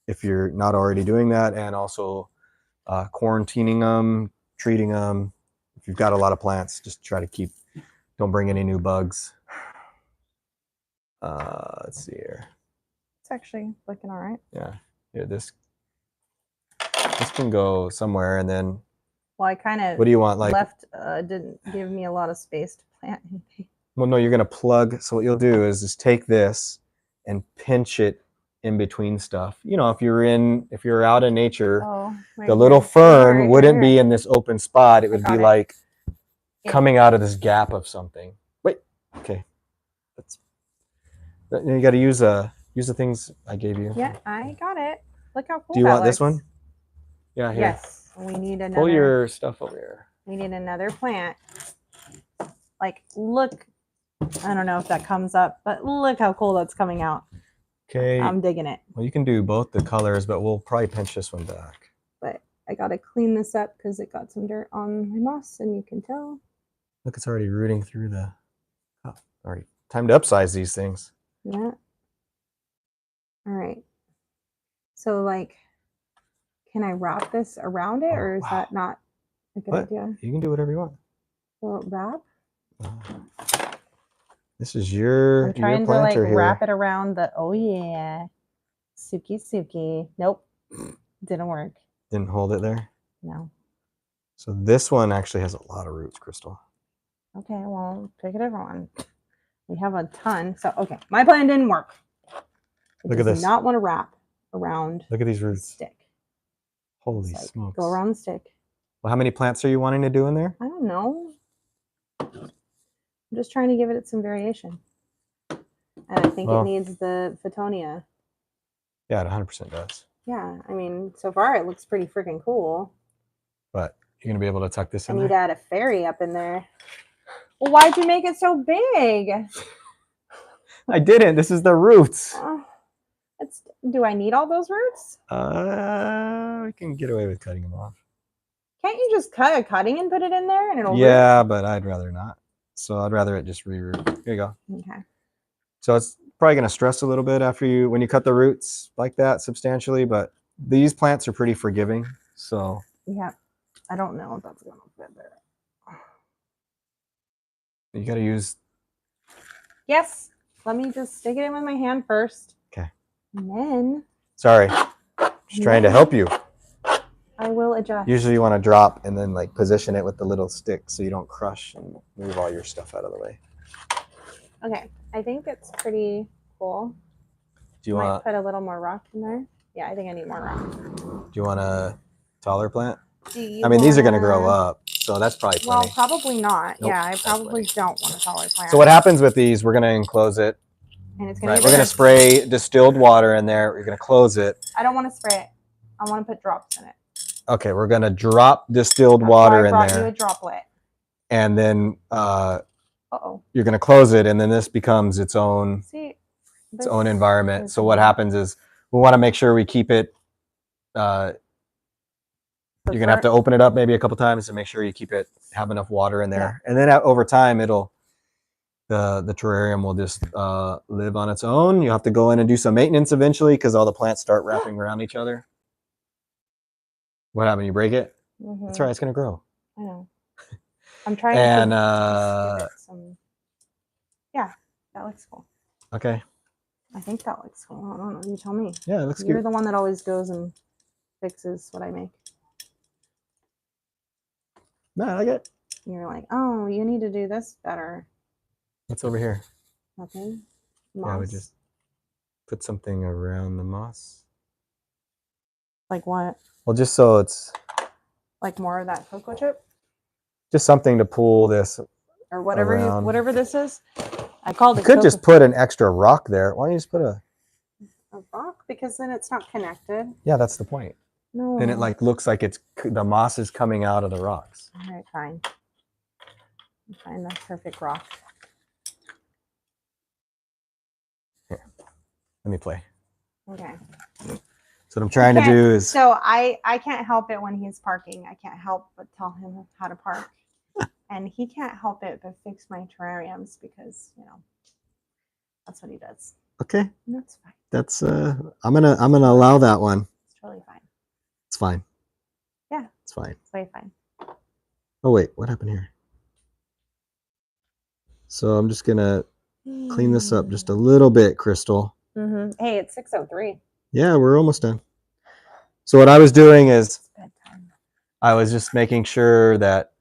if you're not already doing that, and also quarantining them, treating them. If you've got a lot of plants, just try to don't bring any new bugs. Let's see here. It's actually looking all right. Yeah, here, this can go somewhere, and then. Well, I kind of. What do you want? Like left didn't give me a lot of space to plant anything. Well, no, you're gonna plug. So what you'll do is just take this and pinch it in between stuff. You know, if you're out in nature, the little fern wouldn't be in this open spot. It would be like coming out of this gap of something. Wait, okay. You got to use the things I gave you. Yeah, I got it. Look how cool. Do you want this one? Yeah, here. Yes, we need another. Pull your stuff over here. We need another plant. Like, look. I don't know if that comes up, but look how cool that's coming out. Okay. I'm digging it. Well, you can do both the colors, but we'll probably pinch this one back. But I got to clean this up because it got some dirt on my moss, and you can tell. Look, it's already rooting through the... Oh, already. Time to upsize these things. Yeah. All right. So, like, can I wrap this around it, or is that not a good idea? You can do whatever you want. Will it wrap? This is your I'm trying to like wrap it around the. Oh yeah, Suki. Nope, didn't work. Didn't hold it there. No. So this one actually has a lot of roots, Crystal. Okay, well, pick a different one. We have a ton. So okay, my plan didn't work. Look at this. Not want to wrap around. Look at these roots. Stick. Holy smokes! Go around the stick. Well, how many plants are you wanting to do in there? I don't know. I'm just trying to give it some variation. And I think it needs the Fittonia. Yeah, it 100% does. Yeah, I mean, so far it looks pretty freaking cool. But you're going to be able to tuck this in there? I need there? to add a fairy up in there. Well, why'd you make it so big? I didn't. This is the roots. Do I need all those roots? We can get away with cutting them off. Can't you just cut a cutting and put it in there and it'll root? But I'd rather not. So I'd rather it just re-root. Here you go. Okay. So it's probably going to stress a little bit when you cut the roots like that substantially, but these plants are pretty forgiving. So yeah, I don't know if that's going to fit there. You got to use. Yes. Let me just stick it in with my hand first. Okay. And then Sorry. Just trying to help you. I will adjust. Usually you want to drop and then like position it with the little stick so you don't crush and move all your stuff out of the way. Okay, I think it's pretty cool. Do you Might want put a little more rock in there. Yeah, I think I need more rock. do you want a taller plant? Do you I mean, these are going to wanna- grow up, so that's probably Well, plenty. probably not. Nope, Yeah, I that's probably plenty. don't want a taller plant. So what happens with these, we're going to enclose it. And it's gonna Right, be we're going to bigger. spray distilled water in there. We're going to close it. I don't want to spray it. I want to put drops in it. Okay, we're going to drop distilled That's water why I in brought you a there. droplet. And then Uh-oh. you're going to close it, and then this becomes its own See, environment. is So what nice. happens is we want to make sure we keep it. You're going to have to open it up maybe a couple times to make sure you have enough water in there. And then over time, the terrarium will just live on its own. You have to go in and do some maintenance eventually because all the plants start wrapping around each other. What happened? You break it? Mhm. That's right. It's going to grow. I know. I'm trying And to just give it some. Yeah, that looks cool. okay. I think that looks cool. I don't know. You tell me. Yeah, it looks You're good. the one that always goes and fixes what I make. No, I like it. You're like, oh, you need to do this better. What's over here? Nothing. Yeah, we Moss. just put something around the moss. Like what? Well, just so it's Like more of that cocoa chip just something to pull this. or whatever Around. whatever this is. I called it. You could just cocoa- put an extra rock there. Why don't you just put a? a rock because then it's not connected. Yeah, that's the point. No. Then it like looks like the moss is coming out of the rocks. All right, fine. Find the perfect rock. Here, let me play. Okay. So what I'm trying to do is So I can't help it when he's parking. I can't help but tell him how to park. And he can't help it but fix my terrariums because, that's what he does. okay. And that's fine. That's I'm gonna allow that one. It's totally fine. It's fine. Yeah. It's fine. It's way fine. Oh wait, what happened here? So I'm just gonna clean this up just a little bit, Crystal. Mm-hmm. Hey, it's 6:03. Yeah, we're almost done. So what I was doing is It's bedtime. I was just making sure that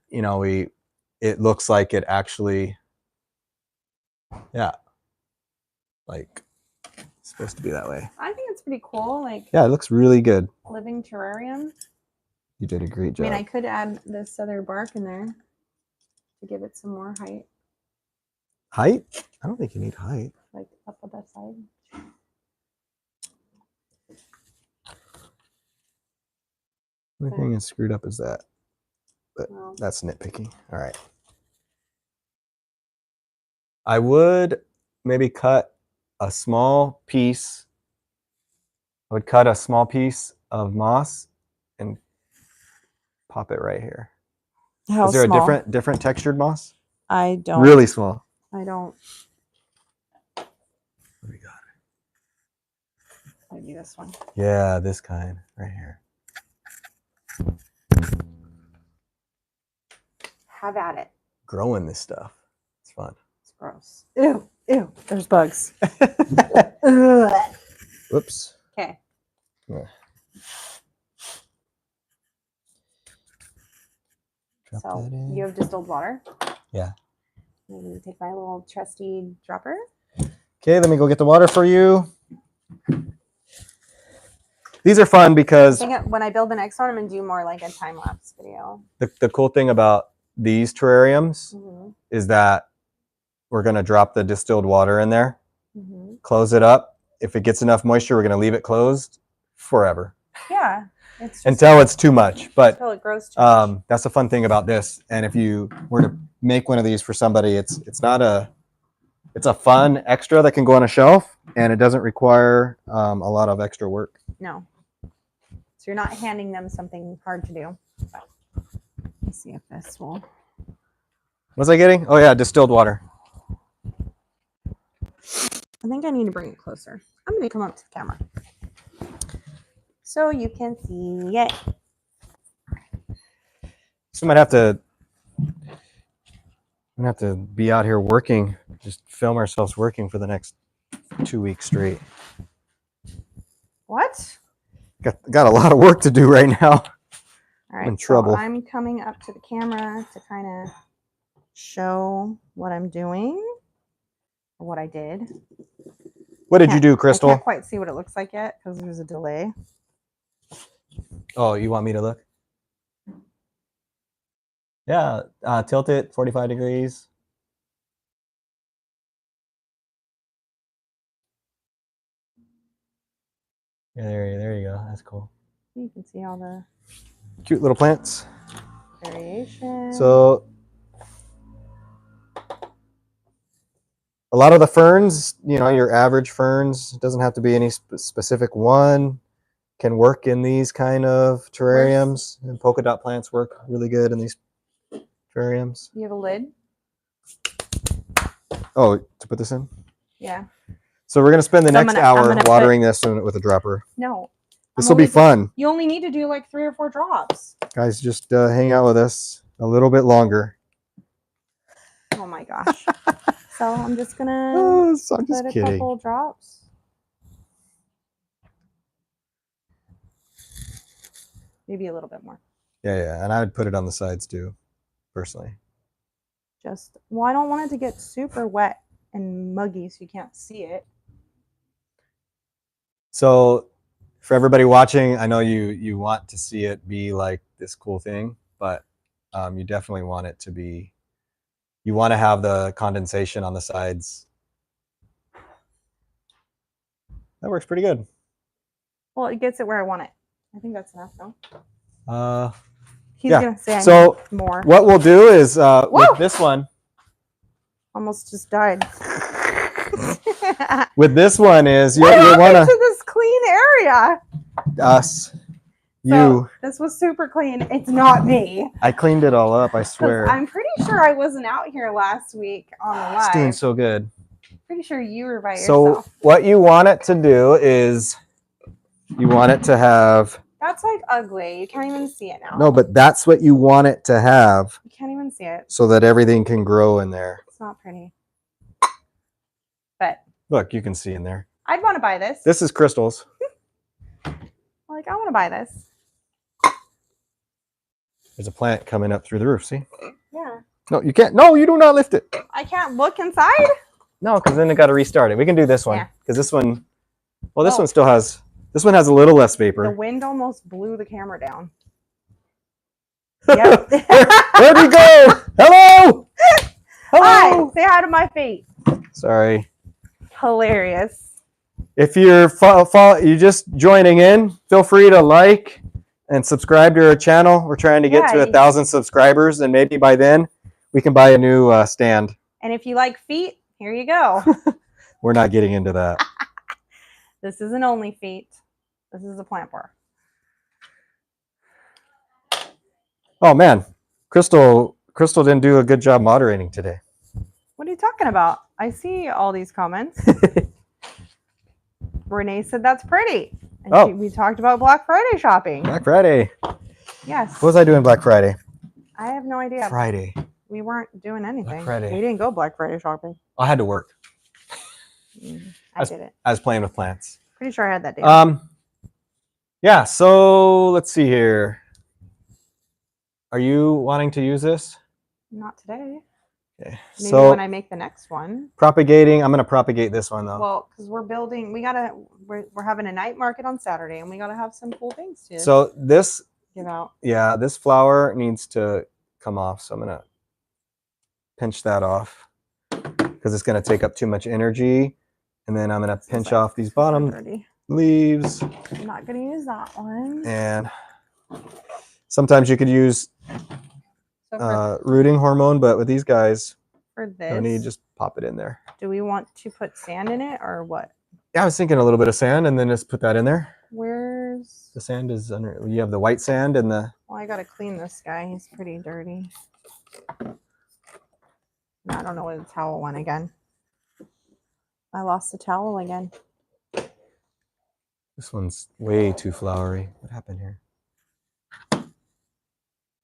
it looks like it actually, like it's supposed to be that way. I think it's pretty cool. Like Yeah, it looks really good. living terrarium. You did a great I job. mean, I could add this other bark in there to give it some more height, Height? I don't think you need height. like up on that side. The only thing is screwed up is that. Well, That's nitpicky. All right. I would maybe cut a small piece. I would cut a small piece of moss and pop it right here. how Is there small? a different textured moss? I don't. Really small. I don't. What do we got? Maybe this one. Yeah, this kind right here. Have at it. Growing this stuff. It's fun. It's gross. Ew. Ew. There's bugs. Ugh. Whoops. Okay. Yeah. Drop So that in. you have distilled water. Yeah. I'm gonna take my little trusty dropper. Okay, let me go get the water for you. These are fun because I think when I build the next one, I'm gonna do more like a time lapse video. the cool thing about these terrariums Mm-hmm. is that we're going to drop the distilled water in there, Mm-hmm. close it up. If it gets enough moisture, we're going to leave it closed forever Yeah. It's just until it's too much. But until it grows too much. that's the fun thing about this. And if you were to make one of these for somebody, it's a fun extra that can go on a shelf, and it doesn't require a lot of extra work. No. So you're not handing them something hard to do. But let's see if this will. What was I getting? Oh yeah, distilled water. I think I need to bring it closer. I'm going to come up to the camera so you can see it. So I'm gonna have to be out here working just film ourselves working for the next 2 weeks straight. What? Got a lot of work to do right now. All right, in trouble. So I'm coming up to the camera to kind of show what I'm doing, or what I did. What did you do, I Crystal? can't quite see what it looks like yet because there's a delay. Oh, you want me to look? Yeah, tilt it 45 degrees. Yeah, there you go. That's cool. You can see all the Cute little plants. variation. So a lot of the ferns, you know, your average ferns, doesn't have to be any specific one, can work in these kind of terrariums. And polka dot plants work really good in these terrariums. You have a lid? Oh, to put this in? Yeah. So we're going to spend the So next I'm hour gonna watering this with a dropper. No. This will be fun. You only need to do like 3 or 4 drops. Guys, just hang out with us a little bit longer. Oh my gosh. So I'm just going to I'm just put a kidding. couple drops. Maybe a little bit more. Yeah. And I would put it on the sides too, personally. Well, I don't want it to get super wet and muggy so you can't see it. So for everybody watching, I know you want to see it be like this cool thing, but you definitely want it to be, you want to have the condensation on the sides. That works pretty good. Well, it gets it where I want it. I think that's enough though. He's yeah. going to say I So need more. what we'll do is with this one. Almost just died. With this one is you what want happened to to this clean area? us. You. So, this was super clean. It's not me. I cleaned it all up, I 'Cause swear. I'm pretty sure I wasn't out here last week on the live. It's doing so good. Pretty sure you were by So yourself. what you want it to do is you want it to have. That's like ugly. You can't even see it now. No, but that's what you want it to have You can't even see it. so that everything can grow in there. It's not pretty. But Look, you can see in there. I'd want to buy this. This is crystals. Like, I want to buy this. There's a plant coming up through the roof, see? Yeah. No, you can't. No, you do not lift it. I can't look inside? No, because then it got to restart it. We can do this one. Yeah. Because this one, well, this one still has, this one has a little less The vapor. wind almost blew the camera down. Yep. Where'd you go? Hello! Hi, say hi to my feet. Sorry. Hilarious. If you're you just joining in, feel free to like and subscribe to our channel. We're trying to get to 1,000 subscribers, and maybe by then we can buy a new stand. And if you like feet, here you go. We're not getting into that. This isn't only feet. This is a plant bar. Oh man, Crystal didn't do a good job moderating today. What are you talking about? I see all these comments. Renee said that's pretty. And we talked about Black Friday shopping. Black Friday. Yes. What was I doing Black Friday? I have no idea. Friday. We weren't doing anything. Black Friday. We didn't go Black Friday shopping. I had to work. I did it. I was playing with plants. Pretty sure I had that day. Yeah, so let's see here. Are you wanting to use this? Not today. Okay. Maybe So when I make the next one. propagating, I'm going to propagate this one though. Well, because we're building, we're having a night market on Saturday, and we gotta have some cool things to So this, give out. yeah, this flower needs to come off. So I'm going to pinch that off because it's going to take up too much energy. And then I'm going to pinch off these bottom leaves. I'm not gonna use that one. And sometimes you could use So rooting hormone, but with these guys, for this, no need, just pop it in there. do we want to put sand in it or what? Yeah, I was thinking a little bit of sand and then just put that in there. Where's The sand is under, you have the white sand and the, well, I gotta clean this guy. He's pretty dirty. I don't know where the towel went again. I lost the towel again. this one's way too flowery. What happened here?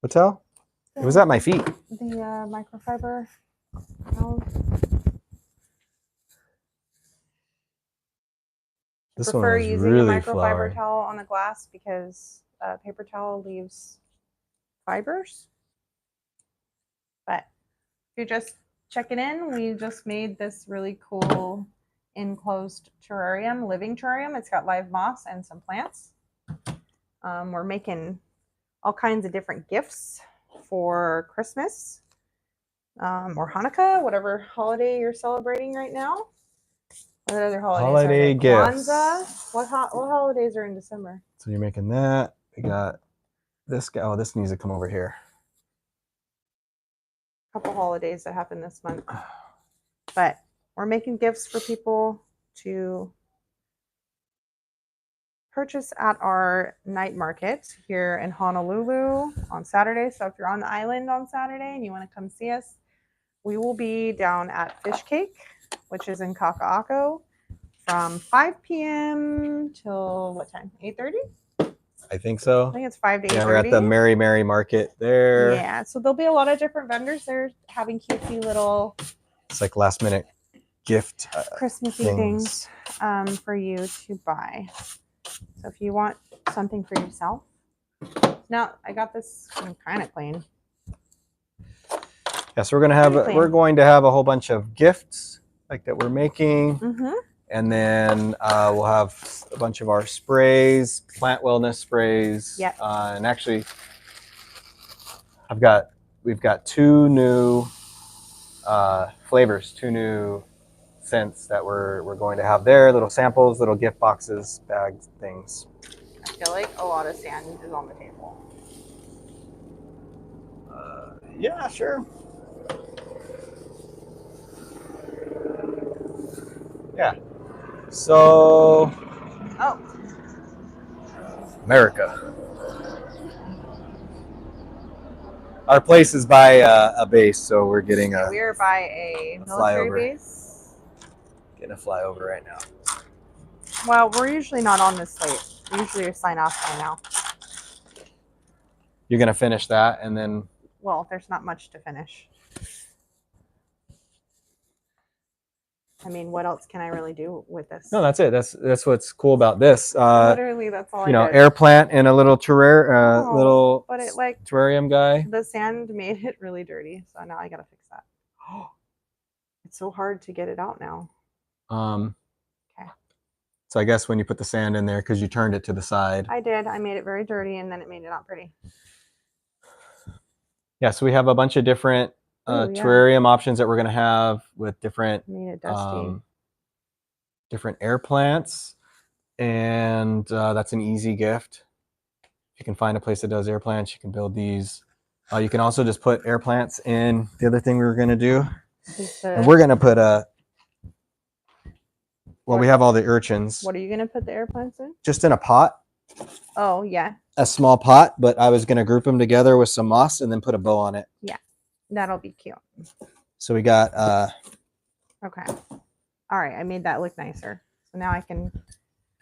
What towel? It was at my feet. The microfiber towel. This one prefer is using a really microfiber flowery. towel on the glass because paper towel leaves fibers. But if you're just checking in, we just made this really cool enclosed terrarium, living terrarium. It's got live moss and some plants. We're making all kinds of different gifts for Christmas or Hanukkah, whatever holiday you're celebrating right now. What other holidays Holiday are gifts. there? Kwanzaa. What holidays are in December? So you're making that. We got this guy. Oh, this needs to come over here. A couple holidays that happen this month. But we're making gifts for people to purchase at our night market here in Honolulu on Saturday. So if you're on the island on Saturday and you want to come see us, we will be down at Fish Cake, which is in Kaka'ako, from 5 p.m. till what time? 8:30? I think so. I think it's 5 to 8:30. Yeah, we're at the Mary Mary Market there. Yeah, so there'll be a lot of different vendors there having cutesy little It's like last minute gift Christmassy things for you to buy. So if you want something for yourself. Now I got this kind of clean. Yeah, so we're going to have a whole bunch of gifts like that we're making. Mm-hmm. And then we'll have a bunch of our sprays, plant wellness sprays. Yep. And actually, we've got 2 new flavors, 2 new scents that we're going to have there. Little samples, little gift boxes, bags, things. I feel like a lot of sand is on the table. Yeah, sure. Yeah. So, Oh, America. Our place is by a base, so we're getting we're by a military flyover. base. Getting a flyover right now. Well, we're usually not on this late. We usually sign off by now. You're gonna finish that, and then Well, there's not much to finish. I mean, what else can I really do with this? no, that's it. That's what's cool about this. Literally, that's all You know, I did. air plant and a little Oh, little but it like terrarium guy. the sand made it really dirty, so now I gotta fix that. It's so hard to get it out now. Okay. So I guess when you put the sand in there, because you turned it to the side. I did. I made it very dirty, and then it made it not pretty. Yeah, so we have a bunch of different Oh, yeah. terrarium options that we're gonna have with different Made it dusty. different air plants, and that's an easy gift. If you can find a place that does air plants, you can build these. You can also just put air plants in. The other thing we were gonna do, and we're gonna put we have all the urchins. What are you gonna put the air plants in? Just in a pot, Oh yeah, a small pot, but I was gonna group them together with some moss and then put a bow on it. that'll be cute. So we got Okay. All right, I made that look nicer. So now I can.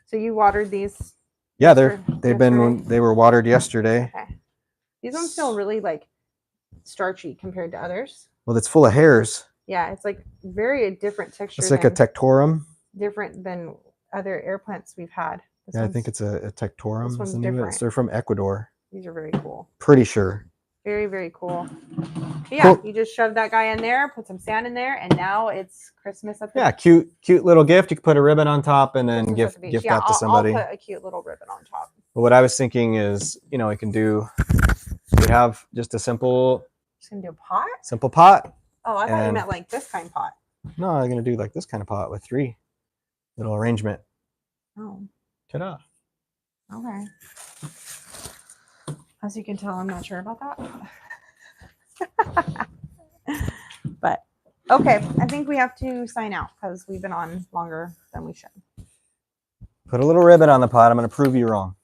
So you watered these? yeah, yesterday? they were watered yesterday. Okay. These ones feel really like starchy compared to others. Well, it's full of hairs. Yeah, it's like very different texture. It's like a tectorum. different than other air plants we've had. Yeah, I think it's a tectorum. This one's is the name of it. different. They're from Ecuador. These are very cool. Pretty sure. Very, very cool. But yeah, Cool. you just shove that guy in there, put some sand in there, and now it's Christmas at the Yeah, cute little gift. You can put a ribbon on top and then Christmas at the beach. gift Yeah, that to somebody. I'll put a cute little ribbon on top. But what I was thinking is, we could have just a simple Just gonna do a pot? pot. Oh, I thought you And- meant like this kind of pot. No, I'm gonna do like this kind of pot with 3 little arrangement. Oh, Ta-da. okay. As you can tell, I'm not sure about that. But okay, I think we have to sign out because we've been on longer than we should. Put a little ribbon on the pot. I'm gonna prove you wrong.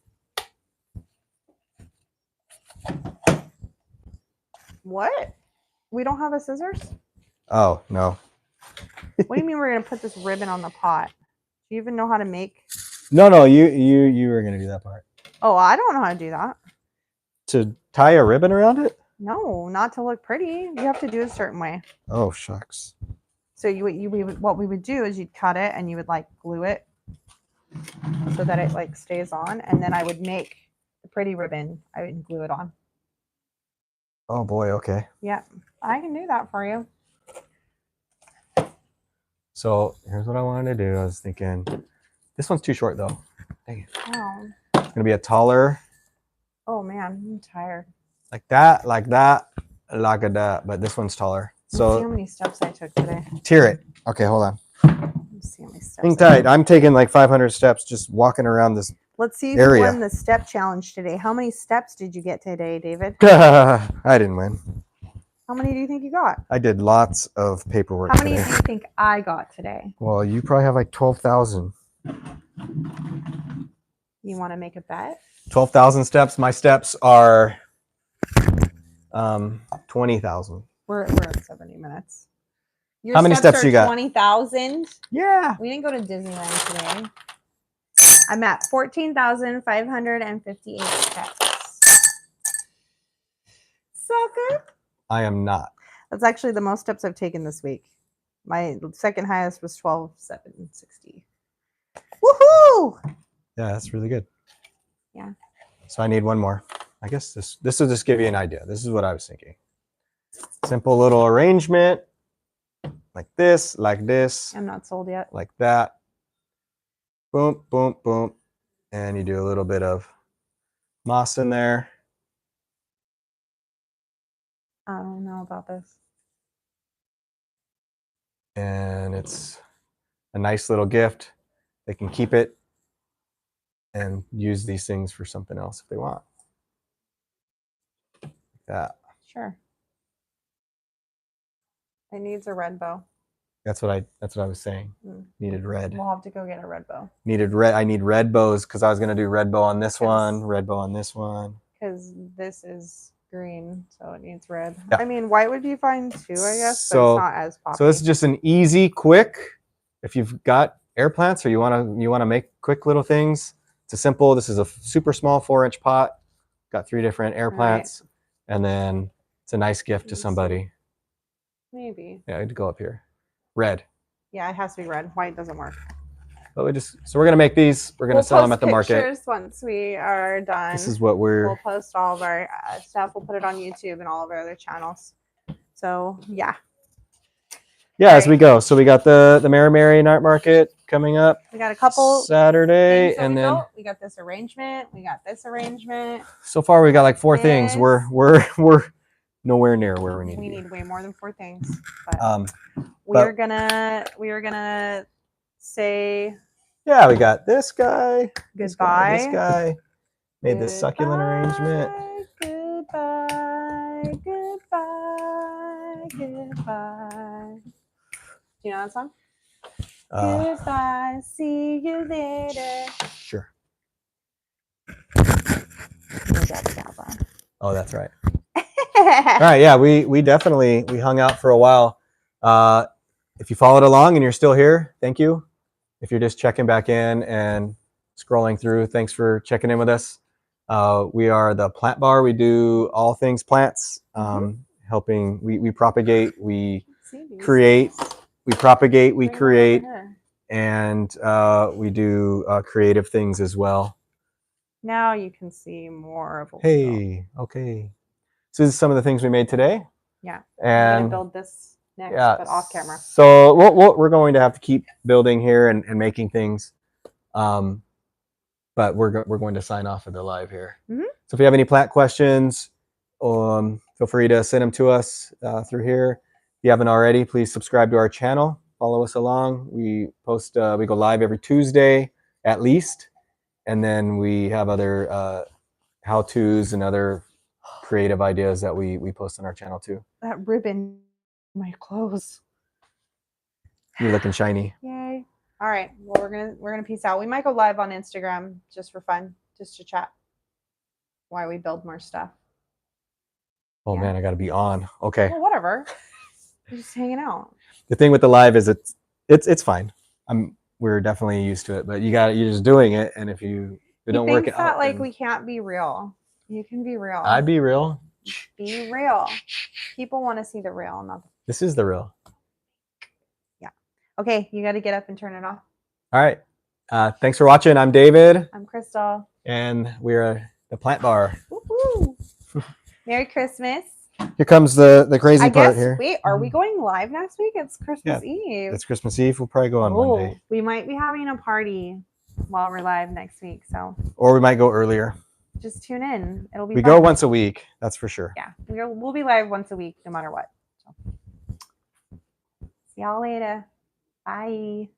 What? We don't have a scissors? Oh no. What do you mean we're gonna put this ribbon on the pot? Do you even know how to make? No, you were gonna do that part. Oh, I don't know how to do that. To tie a ribbon around it? No, not to look pretty. You have to do it a certain way. Oh shucks. So what we would do is you'd cut it and you would like glue it so that it like stays on, and then I would make the pretty ribbon. I would glue it on. Oh boy, okay. Yeah, I can do that for you. So here's what I wanted to do. I was thinking, this one's too short though. Dang it. Oh, It's gonna be a taller, oh man, I'm tired. like that, like that, like that. But this one's taller. Let's see how So many steps I took today. tier it. Okay, hold on. Let's see how many steps. Hang I tight. took. I'm taking like 500 steps just walking around this Let's see who area. won the step challenge today. How many steps did you get today, David? I didn't win. How many do you think you got? I did lots of paperwork How many today. do you think I got today? Well, you probably have like 12,000. You want to make a bet? 12,000 steps. My steps are 20,000. We're at 70 minutes. Your How many steps are you got? 20,000. Yeah. We didn't go to Disneyland today. I'm at 14,558 steps. So good. I am not. That's actually the most steps I've taken this week. My second highest was 12,760. Woohoo! Yeah, that's really good. Yeah. So I need one more. I guess this will just give you an idea. This is what I was thinking. Simple little arrangement. Like this, like this, I'm not sold yet. like that. Boom, boom, boom. And you do a little bit of moss in there. I don't know about this. And it's a nice little gift. They can keep it and use these things for something else if they want. Like that. Sure. It needs a red bow. That's what I was saying. Mm. Needed red. We'll have to go get a red bow. Needed red. I need red bows because I was gonna do red bow on this Yes. one, red bow on this one. Because this is green, so it needs red. Yeah. I mean, white would be fine too, I guess, So- but it's not as popular. So this is just an easy, quick. If you've got air plants or you wanna make quick little things, it's a simple. This is a super small 4-inch pot. Got 3 different air Right. plants, and then it's a nice gift to somebody. Maybe. Yeah, I'd go up here. Red. Yeah, it has to be red. White doesn't work. But so we're gonna make these. We're gonna sell them at the market. Pictures once we are done. This is what We'll post all of our stuff. We'll put it on YouTube and all of our other channels. So yeah, as we go. So we got the Marion Art Market coming up we got a couple Saturday, things that and we then built. We got this arrangement. We got this arrangement. so far we got like 4 things. This. We're nowhere near where we need We to be. need way more than 4 things. But we but- are gonna say Yeah, we got this guy. This guy, goodbye. This guy made this succulent arrangement. Goodbye, goodbye, goodbye. Do you know that song? Goodbye, see you later. Sure. My dad's got one. Oh, that's right. All right, yeah, we definitely hung out for a while. If you followed along and you're still here, thank you. If you're just checking back in and scrolling through, thanks for checking in with us. We are the Plant Bar. We do all things plants, helping. We propagate, we create, we propagate, we create, and we do creative things as well. Now you can see more of what we built. Hey, okay. So this is some of the things we made today. Yeah. I'm gonna And build this next, yeah, but off camera. So we're going to have to keep building here and making things. But we're going to sign off of the live here. Mhm. So if you have any plant questions, feel free to send them to us through here. If you haven't already, please subscribe to our channel. Follow us along. We post. We go live every Tuesday at least, and then we have other how-tos and other creative ideas that we post on our channel too. That ribbon, my clothes. You're looking shiny. Yay! All right. Well, we're gonna peace out. We might go live on Instagram just for fun, just to chat. Why we build more stuff. Oh Yeah. man, I got to be on. Okay. Well, whatever. We're just hanging out. The thing with the live is it's fine. We're definitely used to it, but you're just doing it, and if it don't work thinks out, that like then we can't be real. You can be real. I'd be real. Be real. People want to see the real, not the. This is the real. Okay, you got to get up and turn it off. All right. Thanks for watching. I'm David, I'm Crystal. and we're the Plant Bar. Woo-hoo. Merry Christmas. Here comes the crazy I part guess, here. wait, are we going live next week? It's Christmas Eve. It's Christmas Eve. We'll probably go on Monday. We might be having a party while we're live next week. So Or we might go earlier. just tune in. It'll be We fun. go once a week, that's for sure. Yeah, we'll be live once a week, no matter what. So. See y'all later. Bye.